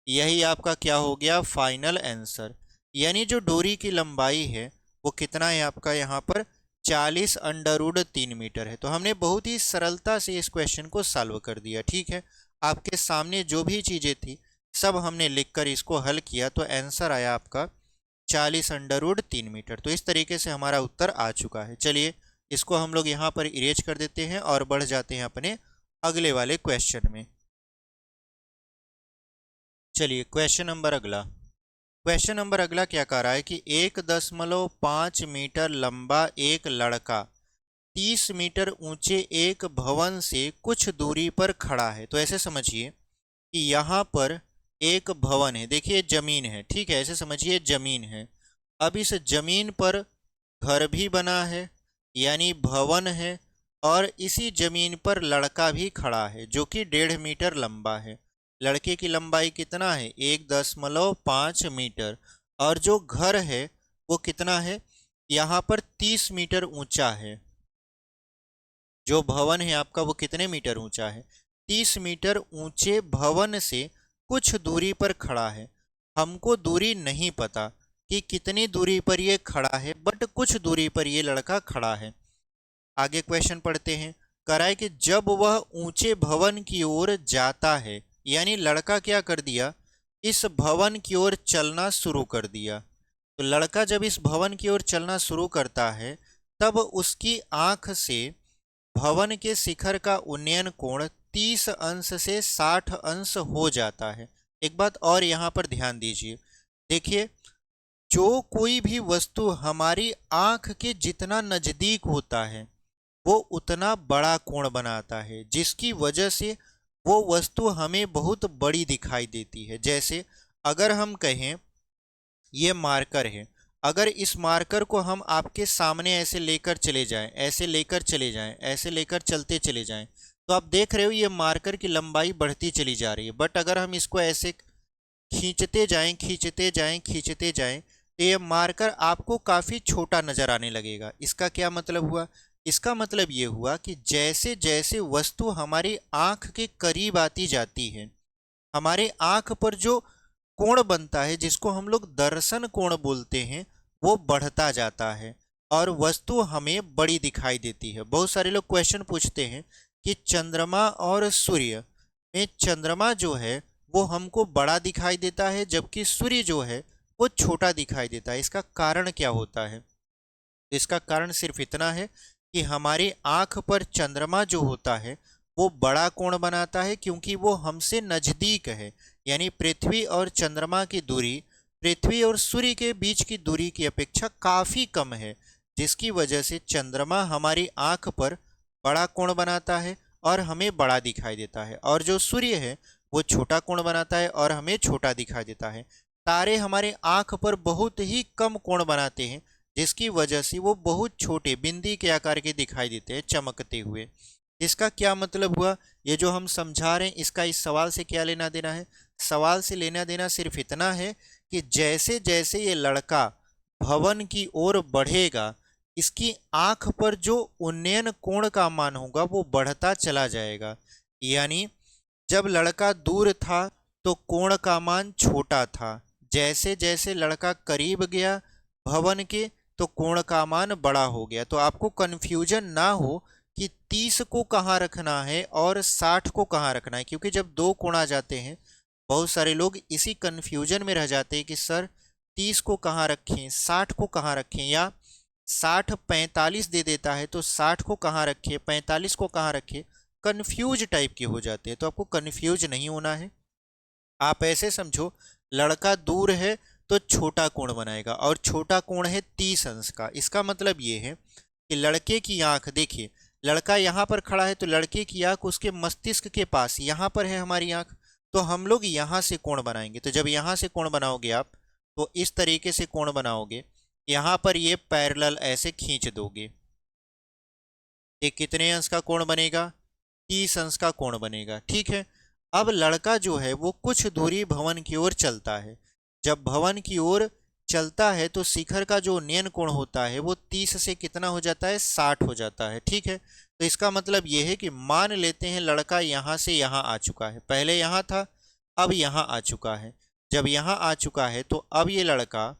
यही आपका क्या हो गया, फाइनल आंसर। यानी जो डोरी की लंबाई है वो कितना है आपका यहाँ पर, 40 अंडर रूट 3 मीटर है। तो हमने बहुत ही सरलता से इस क्वेश्चन को सॉल्व कर दिया, ठीक है। आपके सामने जो भी चीज़ें थी सब हमने लिखकर इसको हल किया, तो आंसर आया आपका 40 अंडर रूट 3 मीटर। तो इस तरीके से हमारा उत्तर आ चुका है। चलिए इसको हम लोग यहाँ पर इरेज कर देते हैं और बढ़ जाते हैं अपने अगले वाले क्वेश्चन में। चलिए क्वेश्चन नंबर अगला, क्वेश्चन नंबर अगला क्या कह रहा है कि 1.5 मीटर लंबा एक लड़का 30 मीटर ऊंचे एक भवन से कुछ दूरी पर खड़ा है। तो ऐसे समझिए कि यहाँ पर एक भवन है, देखिए जमीन है, ठीक है, ऐसे समझिए जमीन है। अब इस जमीन पर घर भी बना है, यानी भवन है, और इसी जमीन पर लड़का भी खड़ा है जो कि 1.5 मीटर लंबा है। लड़के की लंबाई कितना है, 1.5 मीटर, और जो घर है वो कितना है, यहाँ पर 30 मीटर ऊंचा है। जो भवन है आपका वो कितने मीटर ऊंचा है, 30 मीटर ऊंचे भवन से कुछ दूरी पर खड़ा है। हमको दूरी नहीं पता कि कितनी दूरी पर ये खड़ा है, बट कुछ दूरी पर ये लड़का खड़ा है। आगे क्वेश्चन पढ़ते हैं। कराए कि जब वह ऊंचे भवन की ओर जाता है, यानी लड़का क्या कर दिया, इस भवन की ओर चलना शुरू कर दिया। तो लड़का जब इस भवन की ओर चलना शुरू करता है तब उसकी आंख से भवन के शिखर का उन्नयन कोण 30 अंश से 60 अंश हो जाता है। एक बात और यहाँ पर ध्यान दीजिए, देखिए जो कोई भी वस्तु हमारी आंख के जितना नजदीक होता है वो उतना बड़ा कोण बनाता है, जिसकी वजह से वो वस्तु हमें बहुत बड़ी दिखाई देती है। जैसे अगर हम कहें ये मार्कर है, अगर इस मार्कर को हम आपके सामने ऐसे लेकर चले जाएं, ऐसे लेकर चले जाएं, ऐसे लेकर चलते चले जाएं, तो आप देख रहे हो ये मार्कर की लंबाई बढ़ती चली जा रही है। बट अगर हम इसको ऐसे खींचते जाएं, खींचते जाएं, खींचते जाएं, तो ये मार्कर आपको काफ़ी छोटा नज़र आने लगेगा। इसका क्या मतलब हुआ? इसका मतलब ये हुआ कि जैसे जैसे वस्तु हमारी आँख के करीब आती जाती है, हमारे आँख पर जो कोण बनता है, जिसको हम लोग दर्शन कोण बोलते हैं, वो बढ़ता जाता है और वस्तु हमें बड़ी दिखाई देती है। बहुत सारे लोग क्वेश्चन पूछते हैं कि चंद्रमा और सूर्य में चंद्रमा जो है वो हमको बड़ा दिखाई देता है, जबकि सूर्य जो है वो छोटा दिखाई देता है। इसका कारण क्या होता है? इसका कारण सिर्फ इतना है कि हमारी आँख पर चंद्रमा जो होता है वो बड़ा कोण बनाता है, क्योंकि वो हमसे नज़दीक है। यानी पृथ्वी और चंद्रमा की दूरी पृथ्वी और सूर्य के बीच की दूरी की अपेक्षा काफ़ी कम है, जिसकी वजह से चंद्रमा हमारी आँख पर बड़ा कोण बनाता है और हमें बड़ा दिखाई देता है, और जो सूर्य है वो छोटा कोण बनाता है और हमें छोटा दिखाई देता है। तारे हमारे आँख पर बहुत ही कम कोण बनाते हैं, जिसकी वजह से वो बहुत छोटे बिंदी के आकार के दिखाई देते हैं, चमकते हुए। इसका क्या मतलब हुआ? ये जो हम समझा रहे हैं इसका इस सवाल से क्या लेना देना है? सवाल से लेना देना सिर्फ इतना है कि जैसे जैसे ये लड़का भवन की ओर बढ़ेगा, इसकी आंख पर जो उन्नयन कोण का मान होगा वो बढ़ता चला जाएगा। यानी जब लड़का दूर था तो कोण का मान छोटा था, जैसे जैसे लड़का करीब गया भवन के तो कोण का मान बड़ा हो गया। तो आपको कन्फ्यूजन ना हो कि 30 को कहाँ रखना है और 60 को कहाँ रखना है, क्योंकि जब दो कोण आ जाते हैं बहुत सारे लोग इसी कन्फ्यूजन में रह जाते हैं कि सर 30 को कहाँ रखें, 60 को कहाँ रखें, या 60 45 दे देता है तो 60 को कहाँ रखें, 45 को कहाँ रखें। कन्फ्यूज टाइप के हो जाते हैं। तो आपको कन्फ्यूज नहीं होना है। आप ऐसे समझो, लड़का दूर है तो छोटा कोण बनाएगा और छोटा कोण है 30 अंश का। इसका मतलब ये है कि लड़के की आंख, देखिए लड़का यहाँ पर खड़ा है तो लड़के की आंख उसके मस्तिष्क के पास यहाँ पर है हमारी आंख, तो हम लोग यहाँ से कोण बनाएंगे। तो जब यहाँ से कोण बनाओगे आप तो इस तरीके से कोण बनाओगे, यहाँ पर ये पैरेलल ऐसे खींच दोगे, ये कितने अंश का कोण बनेगा? 30 अंश का कोण बनेगा। ठीक है। अब लड़का जो है वो कुछ दूरी भवन की ओर चलता है। जब भवन की ओर चलता है तो शिखर का जो उन्नयन कोण होता है वो 30 से कितना हो जाता है? 60 हो जाता है। ठीक है। तो इसका मतलब ये है कि मान लेते हैं लड़का यहाँ से यहाँ आ चुका है, पहले यहाँ था अब यहाँ आ चुका है। जब यहाँ आ चुका है तो अब ये लड़का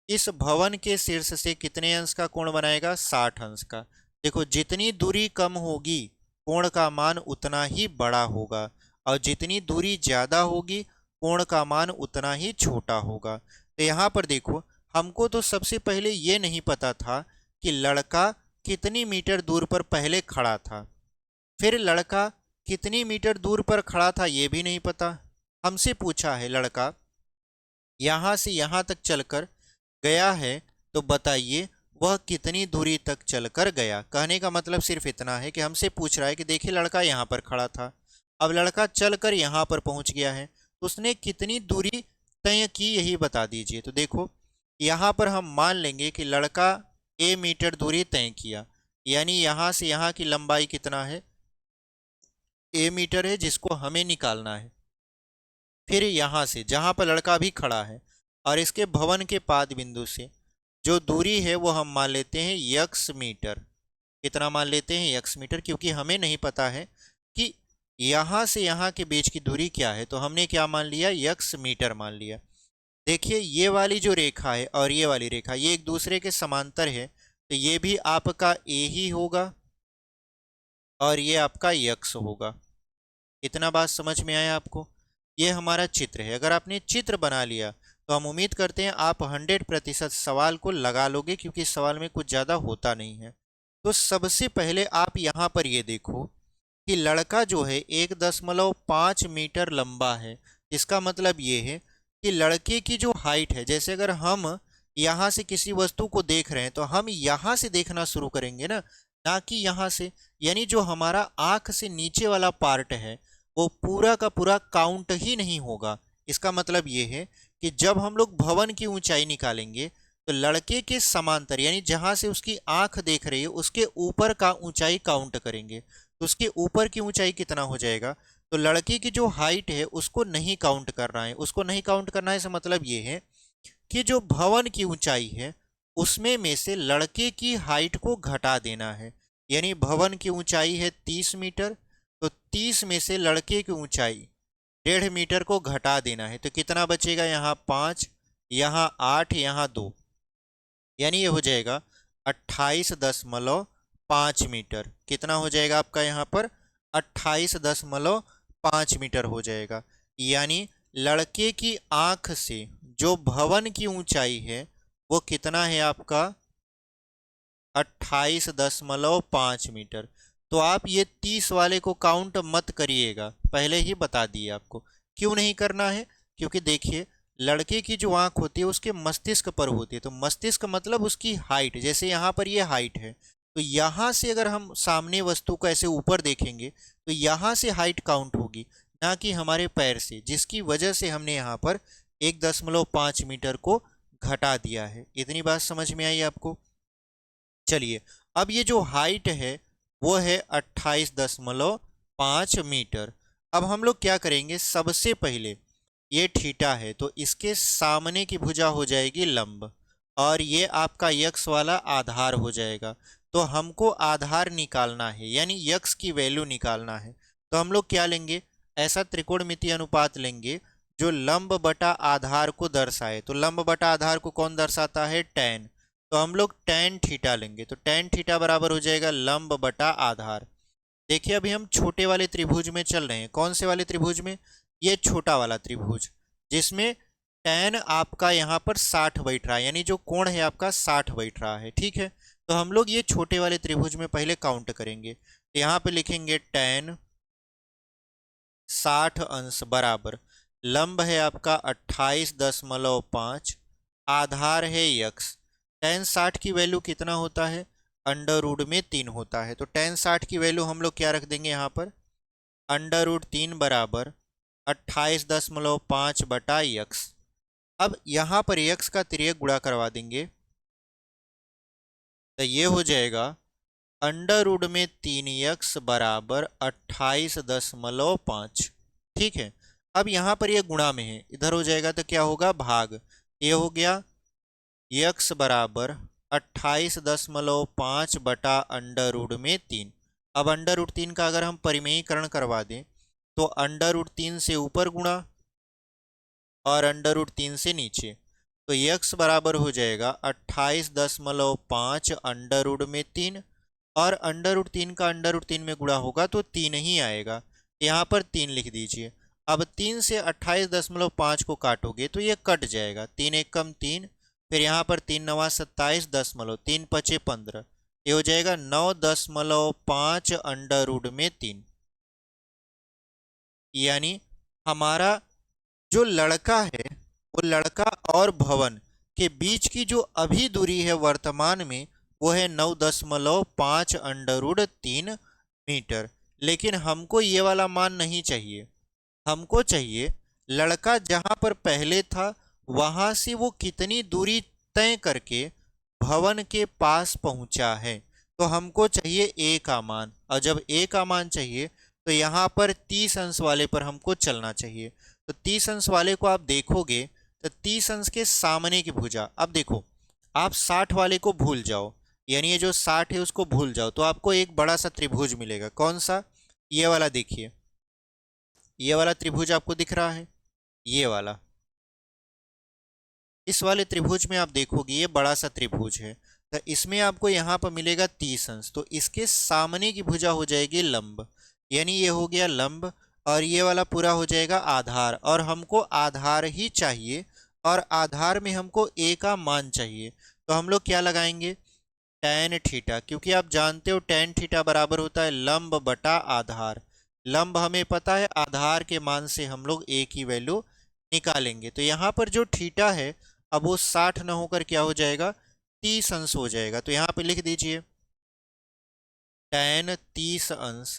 इस भवन के शीर्ष से कितने अंश का कोण बनाएगा? 60 अंश का। देखो जितनी दूरी कम होगी कोण का मान उतना ही बड़ा होगा, और जितनी दूरी ज़्यादा होगी कोण का मान उतना ही छोटा होगा। तो यहाँ पर देखो, हमको तो सबसे पहले ये नहीं पता था कि लड़का कितनी मीटर दूर पर पहले खड़ा था, फिर लड़का कितनी मीटर दूर पर खड़ा था ये भी नहीं पता। हमसे पूछा है लड़का यहाँ से यहाँ तक चलकर गया है तो बताइए वह कितनी दूरी तक चलकर गया। कहने का मतलब सिर्फ इतना है कि हमसे पूछ रहा है कि देखिए लड़का यहाँ पर खड़ा था, अब लड़का चलकर यहाँ पर पहुँच गया है, तो उसने कितनी दूरी तय की यही बता दीजिए। तो देखो यहाँ पर हम मान लेंगे कि लड़का a मीटर दूरी तय किया, यानी यहाँ से यहाँ की लंबाई कितना है? a मीटर है, जिसको हमें निकालना है। फिर यहाँ से जहाँ पर लड़का भी खड़ा है और इसके भवन के पाद बिंदु से जो दूरी है वो हम मान लेते हैं यक्स मीटर। कितना मान लेते हैं? यक्स मीटर, क्योंकि हमें नहीं पता है कि यहाँ से यहाँ के बीच की दूरी क्या है, तो हमने क्या मान लिया? यक्स मीटर मान लिया। देखिए ये वाली जो रेखा है और ये वाली रेखा ये एक दूसरे के समांतर है, तो ये भी आपका ए ही होगा और ये आपका यक्स होगा। इतना बात समझ में आया आपको? ये हमारा चित्र है। अगर आपने चित्र बना लिया तो हम उम्मीद करते हैं आप 100% सवाल को लगा लोगे, क्योंकि इस सवाल में कुछ ज़्यादा होता नहीं है। तो सबसे पहले आप यहाँ पर ये देखो कि लड़का जो है 1.5 मीटर लंबा है। इसका मतलब ये है कि लड़के की जो हाइट है, जैसे अगर हम यहाँ से किसी वस्तु को देख रहे हैं तो हम यहाँ से देखना शुरू करेंगे ना कि यहाँ से। यानी जो हमारा आँख से नीचे वाला पार्ट है वो पूरा का पूरा काउंट ही नहीं होगा। इसका मतलब ये है कि जब हम लोग भवन की ऊंचाई निकालेंगे तो लड़के के समांतर, यानी जहाँ से उसकी आँख देख रही है उसके ऊपर का ऊंचाई काउंट करेंगे। तो उसके ऊपर की ऊंचाई कितना हो जाएगा? तो लड़के की जो हाइट है उसको नहीं काउंट करना है। उसको नहीं काउंट करना है, इसका मतलब ये है कि जो भवन की ऊंचाई है उसमें में से लड़के की हाइट को घटा देना है। यानी भवन की ऊंचाई है 30 मीटर, तो 30 में से लड़के की ऊंचाई 1.5 मीटर को घटा देना है। तो कितना बचेगा? यहाँ 5, यहाँ 8, यहाँ 2, यानी ये हो जाएगा 28.5 मीटर। कितना हो जाएगा आपका यहाँ पर? 28.5 मीटर हो जाएगा। यानी लड़के की आंख से जो भवन की ऊंचाई है वो कितना है आपका? 28.5 मीटर। तो आप ये 30 वाले को काउंट मत करिएगा, पहले ही बता दिए आपको। क्यों नहीं करना है? क्योंकि देखिए लड़के की जो आंख होती है उसके मस्तिष्क पर होती है, तो मस्तिष्क मतलब उसकी हाइट। जैसे यहाँ पर ये हाइट है, तो यहाँ से अगर हम सामने वस्तु को ऐसे ऊपर देखेंगे तो यहाँ से हाइट काउंट होगी, ना कि हमारे पैर से, जिसकी वजह से हमने यहाँ पर 1.5 मीटर को घटा दिया है। इतनी बात समझ में आई आपको? चलिए, अब ये जो हाइट है वो है 28.5 मीटर। अब हम लोग क्या करेंगे? सबसे पहले ये थीटा है तो इसके सामने की भुजा हो जाएगी लंब, और ये आपका यक्स वाला आधार हो जाएगा। तो हमको आधार निकालना है, यानी यक्स की वैल्यू निकालना है। तो हम लोग क्या लेंगे? ऐसा त्रिकोणमितीय अनुपात लेंगे जो लंब बटा आधार को दर्शाए। तो लंब बटा आधार को कौन दर्शाता है? टैन। तो हम लोग टैन थीटा लेंगे। तो टैन थीटा बराबर हो जाएगा लंब बटा आधार। देखिए अभी हम छोटे वाले त्रिभुज में चल रहे हैं। कौन से वाले त्रिभुज में? ये छोटा वाला त्रिभुज, जिसमें टैन आपका यहाँ पर 60 बैठ रहा है, यानी जो कोण है आपका 60 बैठ रहा है। ठीक है, तो हम लोग ये छोटे वाले त्रिभुज में पहले काउंट करेंगे। तो यहाँ पे लिखेंगे टैन 60 अंश बराबर लंब है आपका 28.5, आधार है यक्स। टैन 60 की वैल्यू कितना होता है? √3 होता है। तो टैन 60 की वैल्यू हम लोग क्या रख देंगे यहाँ पर? √3 बराबर 28.5 बटा यक्स। अब यहाँ पर यक्स का तिर्यक गुणा करवा देंगे तो ये हो जाएगा √3 यक्स बराबर 28.5। ठीक है, अब यहाँ पर ये गुणा में है, इधर हो जाएगा तो क्या होगा? भाग। ये हो गया यक्स बराबर 28.5 बटा √3। अब √3 का अगर हम परिमेयीकरण करवा दें तो √3 से ऊपर गुणा और √3 से नीचे, तो यक्स बराबर हो जाएगा 28.5 √3, और √3 का √3 में गुणा होगा तो 3 ही आएगा। यहाँ पर 3 लिख दीजिए। अब 3 से 28.5 को काटोगे तो ये कट जाएगा, 3 एक कम 3, फिर यहाँ पर 3 नवा 27 दशमलव 3 पचे 15, ये हो जाएगा 9.5 √3। यानी हमारा जो लड़का है वो लड़का और भवन के बीच की जो अभी दूरी है वर्तमान में वो है 9.5 √3 मीटर। लेकिन हमको ये वाला मान नहीं चाहिए, हमको चाहिए लड़का जहाँ पर पहले था वहाँ से वो कितनी दूरी तय करके भवन के पास पहुँचा है। तो हमको चाहिए ए का मान, और जब ए का मान चाहिए तो यहाँ पर 30 अंश वाले पर हमको चलना चाहिए। तो 30 अंश वाले को आप देखोगे तो 30 अंश के सामने की भुजा, अब देखो आप 60 वाले को भूल जाओ, यानी ये जो 60 है उसको भूल जाओ, तो आपको एक बड़ा सा त्रिभुज मिलेगा। कौन सा? ये वाला। देखिए ये वाला त्रिभुज आपको दिख रहा है, ये वाला। इस वाले त्रिभुज में आप देखोगे ये बड़ा सा त्रिभुज है, तो इसमें आपको यहाँ पर मिलेगा 30 अंश। तो इसके सामने की भुजा हो जाएगी लंब, यानी ये हो गया लंब, और ये वाला पूरा हो जाएगा आधार। और हमको आधार ही चाहिए, और आधार में हमको ए का मान चाहिए। तो हम लोग क्या लगाएंगे? tan थीटा, क्योंकि आप जानते हो tan थीटा बराबर होता है लंब बटा आधार। लंब हमें पता है, आधार के मान से हम लोग a की वैल्यू निकालेंगे। तो यहाँ पर जो थीटा है अब वो 60 न होकर क्या हो जाएगा, 30 अंश हो जाएगा। तो यहाँ पे लिख दीजिए tan 30 अंश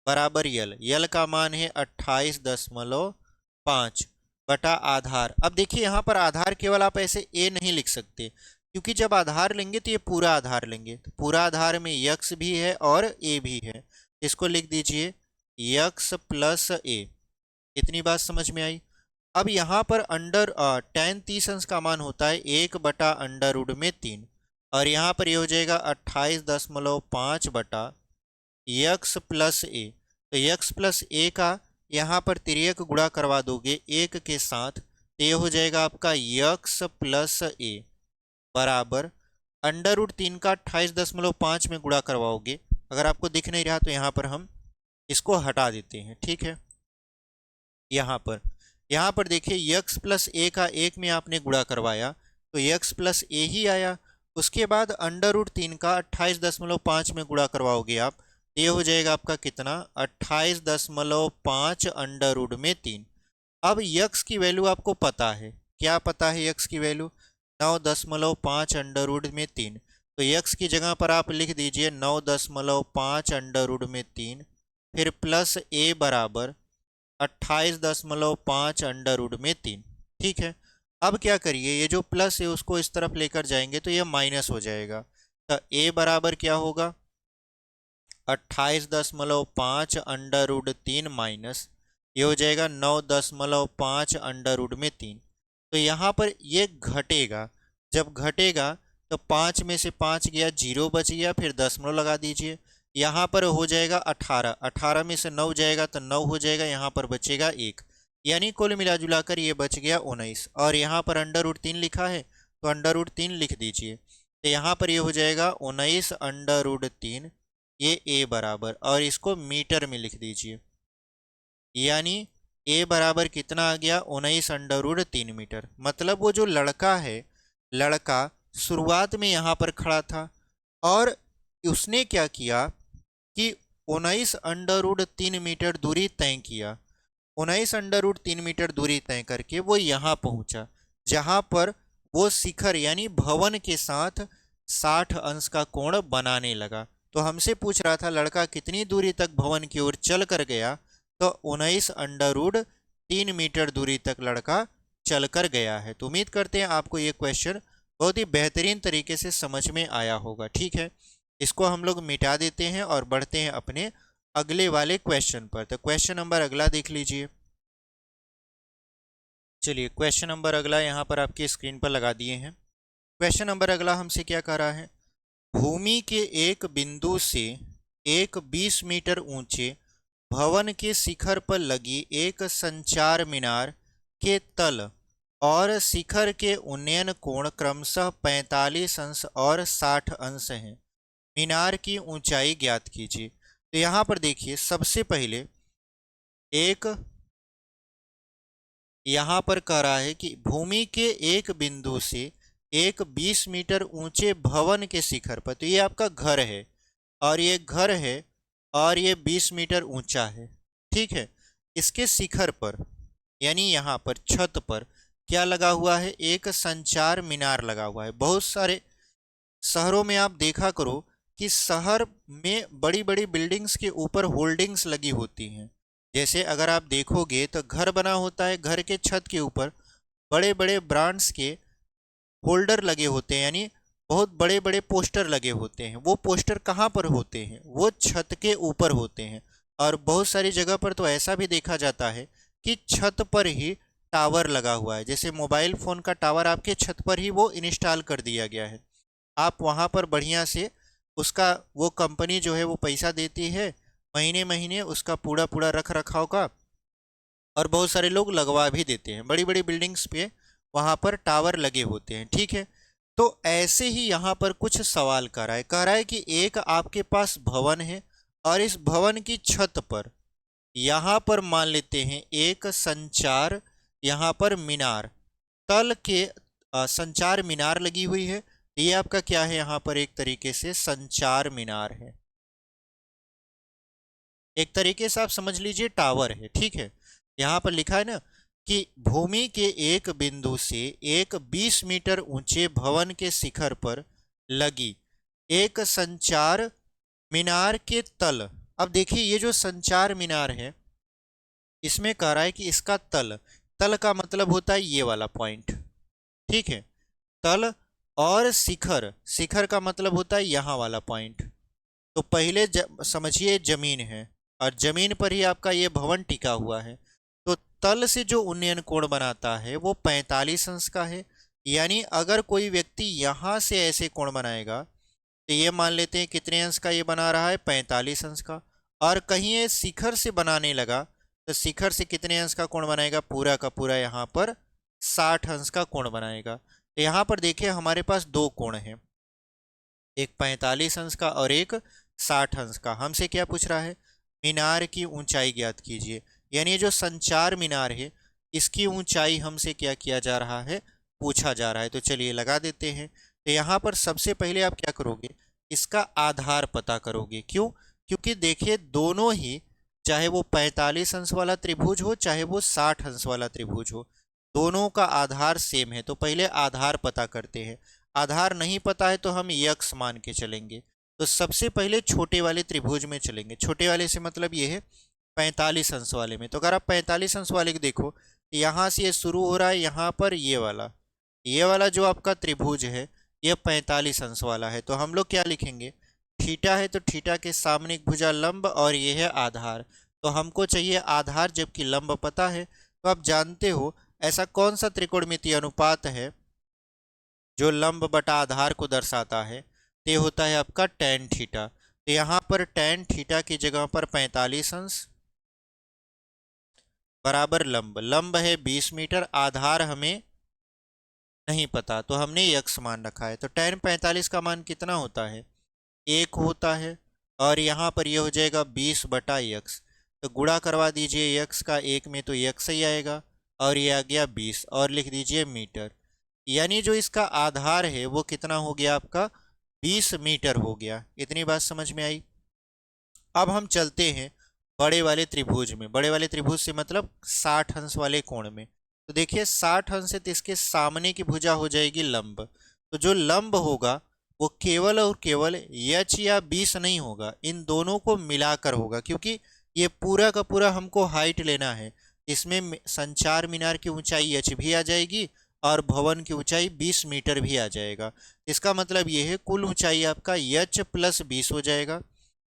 बराबर यल का मान है 28.5 बटा आधार। अब देखिए यहाँ पर आधार केवल आप ऐसे a नहीं लिख सकते, क्योंकि जब आधार लेंगे तो ये पूरा आधार लेंगे। तो पूरा आधार में x भी है और a भी है, इसको लिख दीजिए x प्लस a। इतनी बात समझ में आई। अब यहाँ पर tan 30 अंश का मान होता है 1 बटा अंडर रूट में 3, और यहाँ पर ये हो जाएगा 28.5 बटा x प्लस a। तो x प्लस a का यहाँ पर तिर्यक गुणा करवा दोगे 1 के साथ, तो ये हो जाएगा आपका x प्लस a बराबर अंडर रूट 3 का 28.5 में गुणा करवाओगे। अगर आपको दिख नहीं रहा तो यहाँ पर हम इसको हटा देते हैं, ठीक है। यहाँ पर देखिए x प्लस a का 1 में आपने गुणा करवाया तो x प्लस a ही आया। उसके बाद अंडर रूट 3 का 28.5 में गुणा करवाओगे आप, ये हो जाएगा आपका कितना, 28.5 अंडर रूट में 3। अब x की वैल्यू आपको पता है, क्या पता है x की वैल्यू, 9.5 अंडर रूट में 3। तो x की जगह पर आप लिख दीजिए 9.5 अंडर रूट में 3, फिर प्लस a बराबर 28.5 अंडर रूट में 3, ठीक है। अब क्या करिए, ये जो प्लस है उसको इस तरफ लेकर जाएंगे तो ये माइनस हो जाएगा। तो a बराबर क्या होगा, 28.5 अंडर रूट 3 माइनस ये हो जाएगा 9.5 अंडर रूट में 3। तो यहाँ पर ये घटेगा, जब घटेगा तो 5 में से 5 गया, 0 बच गया, फिर दशमलव लगा दीजिए। यहाँ पर हो जाएगा 18, 18 में से 9 जाएगा तो 9 हो जाएगा, यहाँ पर बचेगा 1, यानी कुल मिला जुलाकर ये बच गया 19। और यहाँ पर अंडर रूट 3 लिखा है तो अंडर रूट 3 लिख दीजिए। तो यहाँ पर ये हो जाएगा 19 अंडर रूट 3, ये a बराबर, और इसको मीटर में लिख दीजिए, यानी a बराबर कितना आ गया, 19 अंडर रूट 3 मीटर। मतलब वो जो लड़का है, लड़का शुरुआत में यहाँ पर खड़ा था और उसने क्या किया कि 19 अंडर रूट 3 मीटर दूरी तय किया। 19 अंडर रूट 3 मीटर दूरी तय करके वो यहाँ पहुँचा, जहाँ पर वो शिखर यानी भवन के साथ 60 अंश का कोण बनाने लगा। तो हमसे पूछ रहा था लड़का कितनी दूरी तक भवन की ओर चल कर गया, तो 19 अंडर रूट 3 मीटर दूरी तक लड़का चल कर गया है। तो उम्मीद करते हैं आपको ये क्वेश्चन बहुत ही बेहतरीन तरीके से समझ में आया होगा, ठीक है। इसको हम लोग मिटा देते हैं और बढ़ते हैं अपने अगले वाले क्वेश्चन पर। तो क्वेश्चन नंबर अगला देख लीजिए। चलिए क्वेश्चन नंबर अगला यहाँ पर आपकी स्क्रीन पर लगा दिए हैं। क्वेश्चन नंबर अगला हमसे क्या कह रहा है, भूमि के एक बिंदु से एक 20 मीटर ऊंचे भवन के शिखर पर लगी एक संचार मीनार के तल और शिखर के उन्नयन कोण क्रमशः 45 अंश और 60 अंश हैं। मीनार की ऊंचाई ज्ञात कीजिए। तो यहाँ पर देखिए सबसे पहले एक यहाँ पर कह रहा है कि भूमि के एक बिंदु से एक 20 मीटर ऊंचे भवन के शिखर पर, तो ये आपका घर है और ये घर है और ये 20 मीटर ऊंचा है, ठीक है। इसके शिखर पर यानी यहाँ पर छत पर क्या लगा हुआ है, एक संचार मीनार लगा हुआ है। बहुत सारे शहरों में आप देखा करो कि शहर में बड़ी बड़ी बिल्डिंग्स के ऊपर होल्डिंग्स लगी होती हैं। जैसे अगर आप देखोगे तो घर बना होता है, घर के छत के ऊपर बड़े बड़े ब्रांड्स के होल्डर लगे होते हैं, यानी बहुत बड़े बड़े पोस्टर लगे होते हैं। वो पोस्टर कहाँ पर होते हैं, वो छत के ऊपर होते हैं। और बहुत सारी जगह पर तो ऐसा भी देखा जाता है कि छत पर ही टावर लगा हुआ है, जैसे मोबाइल फ़ोन का टावर आपके छत पर ही वो इंस्टॉल कर दिया गया है। आप वहाँ पर बढ़िया से उसका वो कंपनी जो है वो पैसा देती है महीने महीने उसका पूरा रख रखाव का, और बहुत सारे लोग लगवा भी देते हैं। बड़ी बड़ी बिल्डिंग्स पे वहाँ पर टावर लगे होते हैं, ठीक है। तो ऐसे ही यहाँ पर कुछ सवाल कर रहा है, कह रहा है कि एक आपके पास भवन है और इस भवन की छत पर यहाँ पर मान लेते हैं एक संचार यहाँ पर मीनार तल के संचार मीनार लगी हुई है ये आपका क्या है, यहाँ पर एक तरीके से संचार मीनार है, एक तरीके से आप समझ लीजिए टावर है, ठीक है। यहाँ पर लिखा है ना कि भूमि के एक बिंदु से एक 20 मीटर ऊंचे भवन के शिखर पर लगी एक संचार मीनार के तल। अब देखिए ये जो संचार मीनार है, इसमें कह रहा है कि इसका तल, तल का मतलब होता है ये वाला पॉइंट, ठीक है। तल और शिखर, शिखर का मतलब होता है यहाँ वाला पॉइंट। तो पहले समझिए जमीन है और जमीन पर ही आपका ये भवन टिका हुआ है। तो तल से जो उन्नयन कोण बनाता है वो 45 अंश का है। यानी अगर कोई व्यक्ति यहाँ से ऐसे कोण बनाएगा तो ये मान लेते हैं कितने अंश का ये बना रहा है, 45 अंश का। और कहीं ये शिखर से बनाने लगा तो शिखर से कितने अंश का कोण बनाएगा, पूरा का पूरा यहाँ पर 60 अंश का कोण बनाएगा। तो यहाँ पर देखिए हमारे पास दो कोण हैं, एक 45 अंश का और एक 60 अंश का। हमसे क्या पूछ रहा है, मीनार की ऊंचाई ज्ञात कीजिए। यानी ये जो संचार मीनार है इसकी ऊंचाई हमसे क्या किया जा रहा है, पूछा जा रहा है। तो चलिए लगा देते हैं। तो यहाँ पर सबसे पहले आप क्या करोगे, इसका आधार पता करोगे। क्यों, क्योंकि देखिए दोनों ही, चाहे वो 45 अंश वाला त्रिभुज हो चाहे वो 60 अंश वाला त्रिभुज हो, दोनों का आधार सेम है। तो पहले आधार पता करते हैं। आधार नहीं पता है तो हम यक्स मान के चलेंगे। तो सबसे पहले छोटे वाले त्रिभुज में चलेंगे। छोटे वाले से मतलब ये है 45 अंश वाले में। तो अगर आप 45 अंश वाले को देखो, यहाँ से ये शुरू हो रहा है, यहाँ पर ये वाला जो आपका त्रिभुज है ये 45 अंश वाला है। तो हम लोग क्या लिखेंगे, थीटा है तो थीटा के सामने एक भुजा लंब और ये है आधार। तो हमको चाहिए आधार जबकि लंब पता है। तो आप जानते हो ऐसा कौन सा त्रिकोणमितीय अनुपात है जो लंब बटा आधार को दर्शाता है, ये होता है आपका tan थीटा। तो यहाँ पर tan थीटा की जगह पर 45 अंश बराबर लंब, लंब है 20 मीटर, आधार हमें नहीं पता तो हमने यक्स मान रखा है। तो tan 45 का मान कितना होता है, 1 होता है। और यहाँ पर ये हो जाएगा 20 बटा यक्स। तो गुणा करवा दीजिए यक्स का 1 में तो यक्स ही आएगा और ये आ गया 20 और लिख दीजिए मीटर। यानी जो इसका आधार है वो कितना हो गया आपका, 20 मीटर हो गया। इतनी बात समझ में आई। अब हम चलते हैं बड़े वाले त्रिभुज में। बड़े वाले त्रिभुज से मतलब 60 अंश वाले कोण में। तो देखिए 60 अंश है तो इसके सामने की भुजा हो जाएगी लंब। तो जो लंब होगा वो केवल और केवल एच या 20 नहीं होगा, इन दोनों को मिलाकर होगा। क्योंकि ये पूरा का पूरा हमको हाइट लेना है। इसमें संचार मीनार की ऊंचाई एच भी आ जाएगी और भवन की ऊंचाई 20 मीटर भी आ जाएगा। इसका मतलब ये है कुल ऊंचाई आपका एच प्लस 20 हो जाएगा।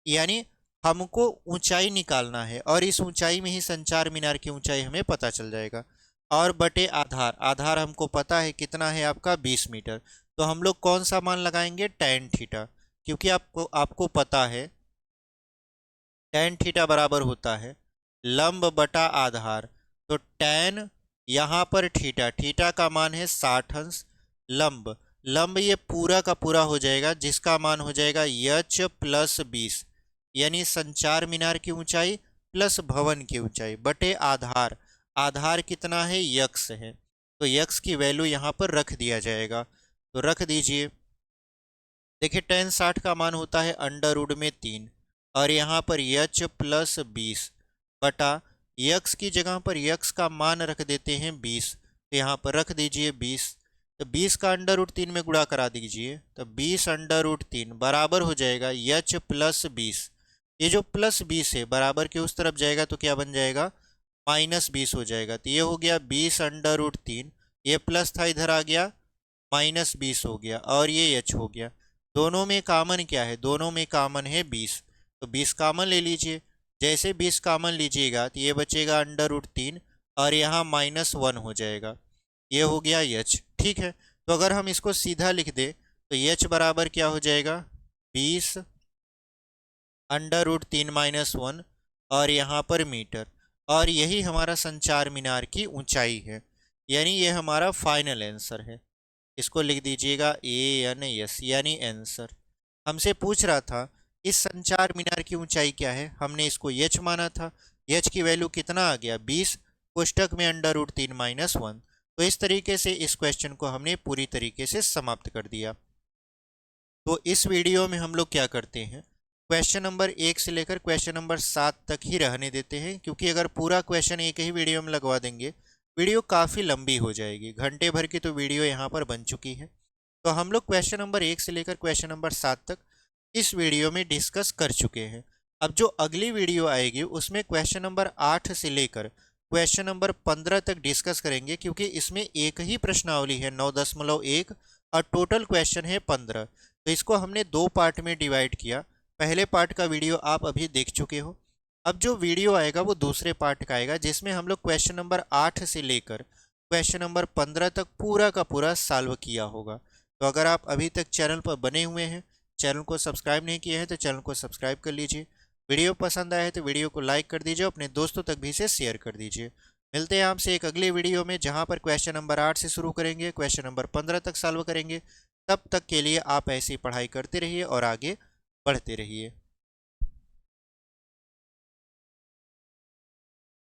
यानी हमको ऊंचाई निकालना है और इस ऊंचाई में ही संचार मीनार की ऊंचाई हमें पता चल जाएगा। और बटे आधार, आधार हमको पता है कितना है आपका 20 मीटर। तो हम लोग कौन सा मान लगाएंगे, tan थीटा। क्योंकि आपको पता है tan थीटा बराबर होता है लंब बटा आधार। तो tan यहाँ पर थीटा, थीटा का मान है 60 अंश, लंब, लंब ये पूरा का पूरा हो जाएगा जिसका मान हो जाएगा एच प्लस 20। यानी संचार मीनार की ऊंचाई प्लस भवन की ऊंचाई बटे आधार। आधार कितना है, यक्स है। तो यक्स की वैल्यू यहाँ पर रख दिया जाएगा। तो रख दीजिए। देखिए tan 60 का मान होता है अंडर रूट में 3 और यहाँ पर एच प्लस 20 बटा यक्स की जगह पर यक्स का मान रख देते हैं 20। तो यहाँ पर रख दीजिए 20। तो 20 का अंडर रूट 3 में गुणा करा दीजिए तो 20 अंडर रूट 3 बराबर हो जाएगा एच प्लस 20। ये जो प्लस 20 है बराबर के उस तरफ जाएगा तो क्या बन जाएगा, माइनस 20 हो जाएगा। तो ये हो गया 20 अंडर रूट 3, ये प्लस था इधर आ गया माइनस 20 हो गया और ये एच हो गया। दोनों में कॉमन क्या है, दोनों में कॉमन है 20। तो 20 कॉमन ले लीजिए। जैसे 20 कॉमन लीजिएगा तो ये बचेगा अंडर रूट 3 और यहाँ -1 हो जाएगा। ये हो गया एच, ठीक है। तो अगर हम इसको सीधा लिख दे तो एच बराबर क्या हो जाएगा, 20 अंडर रूट 3 -1 और यहाँ पर मीटर। और यही हमारा संचार मीनार की ऊंचाई है। यानी ये हमारा फाइनल आंसर है। इसको लिख दीजिएगा ANS यानी आंसर। हमसे पूछ रहा था इस संचार मीनार की ऊंचाई क्या है, हमने इसको एच माना था। एच की वैल्यू कितना आ गया, 20, कोष्टक में अंडर रूट 3 -1। तो इस तरीके से इस क्वेश्चन को हमने पूरी तरीके से समाप्त कर दिया। तो इस वीडियो में हम लोग क्या करते हैं, क्वेश्चन नंबर 1 से लेकर क्वेश्चन नंबर 7 तक ही रहने देते हैं, क्योंकि अगर पूरा क्वेश्चन एक ही वीडियो में लगवा देंगे वीडियो काफ़ी लंबी हो जाएगी। घंटे भर की तो वीडियो यहाँ पर बन चुकी है। तो हम लोग क्वेश्चन नंबर 1 से लेकर क्वेश्चन नंबर 7 तक इस वीडियो में डिस्कस कर चुके हैं। अब जो अगली वीडियो आएगी उसमें क्वेश्चन नंबर 8 से लेकर क्वेश्चन नंबर 15 तक डिस्कस करेंगे, क्योंकि इसमें एक ही प्रश्नावली है 9.1 और टोटल क्वेश्चन है 15। तो इसको हमने 2 पार्ट में डिवाइड किया। पहले पार्ट का वीडियो आप अभी देख चुके हो। अब जो वीडियो आएगा वो दूसरे पार्ट का आएगा, जिसमें हम लोग क्वेश्चन नंबर 8 से लेकर क्वेश्चन नंबर 15 तक पूरा का पूरा सॉल्व किया होगा। तो अगर आप अभी तक चैनल पर बने हुए हैं, चैनल को सब्सक्राइब नहीं किए हैं, तो चैनल को सब्सक्राइब कर लीजिए। वीडियो पसंद आए तो वीडियो को लाइक कर दीजिए, अपने दोस्तों तक भी इसे शेयर कर दीजिए। मिलते हैं आपसे एक अगले वीडियो में, जहां पर क्वेश्चन नंबर 8 से शुरू करेंगे, क्वेश्चन नंबर 15 तक सॉल्व करेंगे। तब तक के लिए आप ऐसी पढ़ाई करते रहिए और आगे बढ़ते रहिए।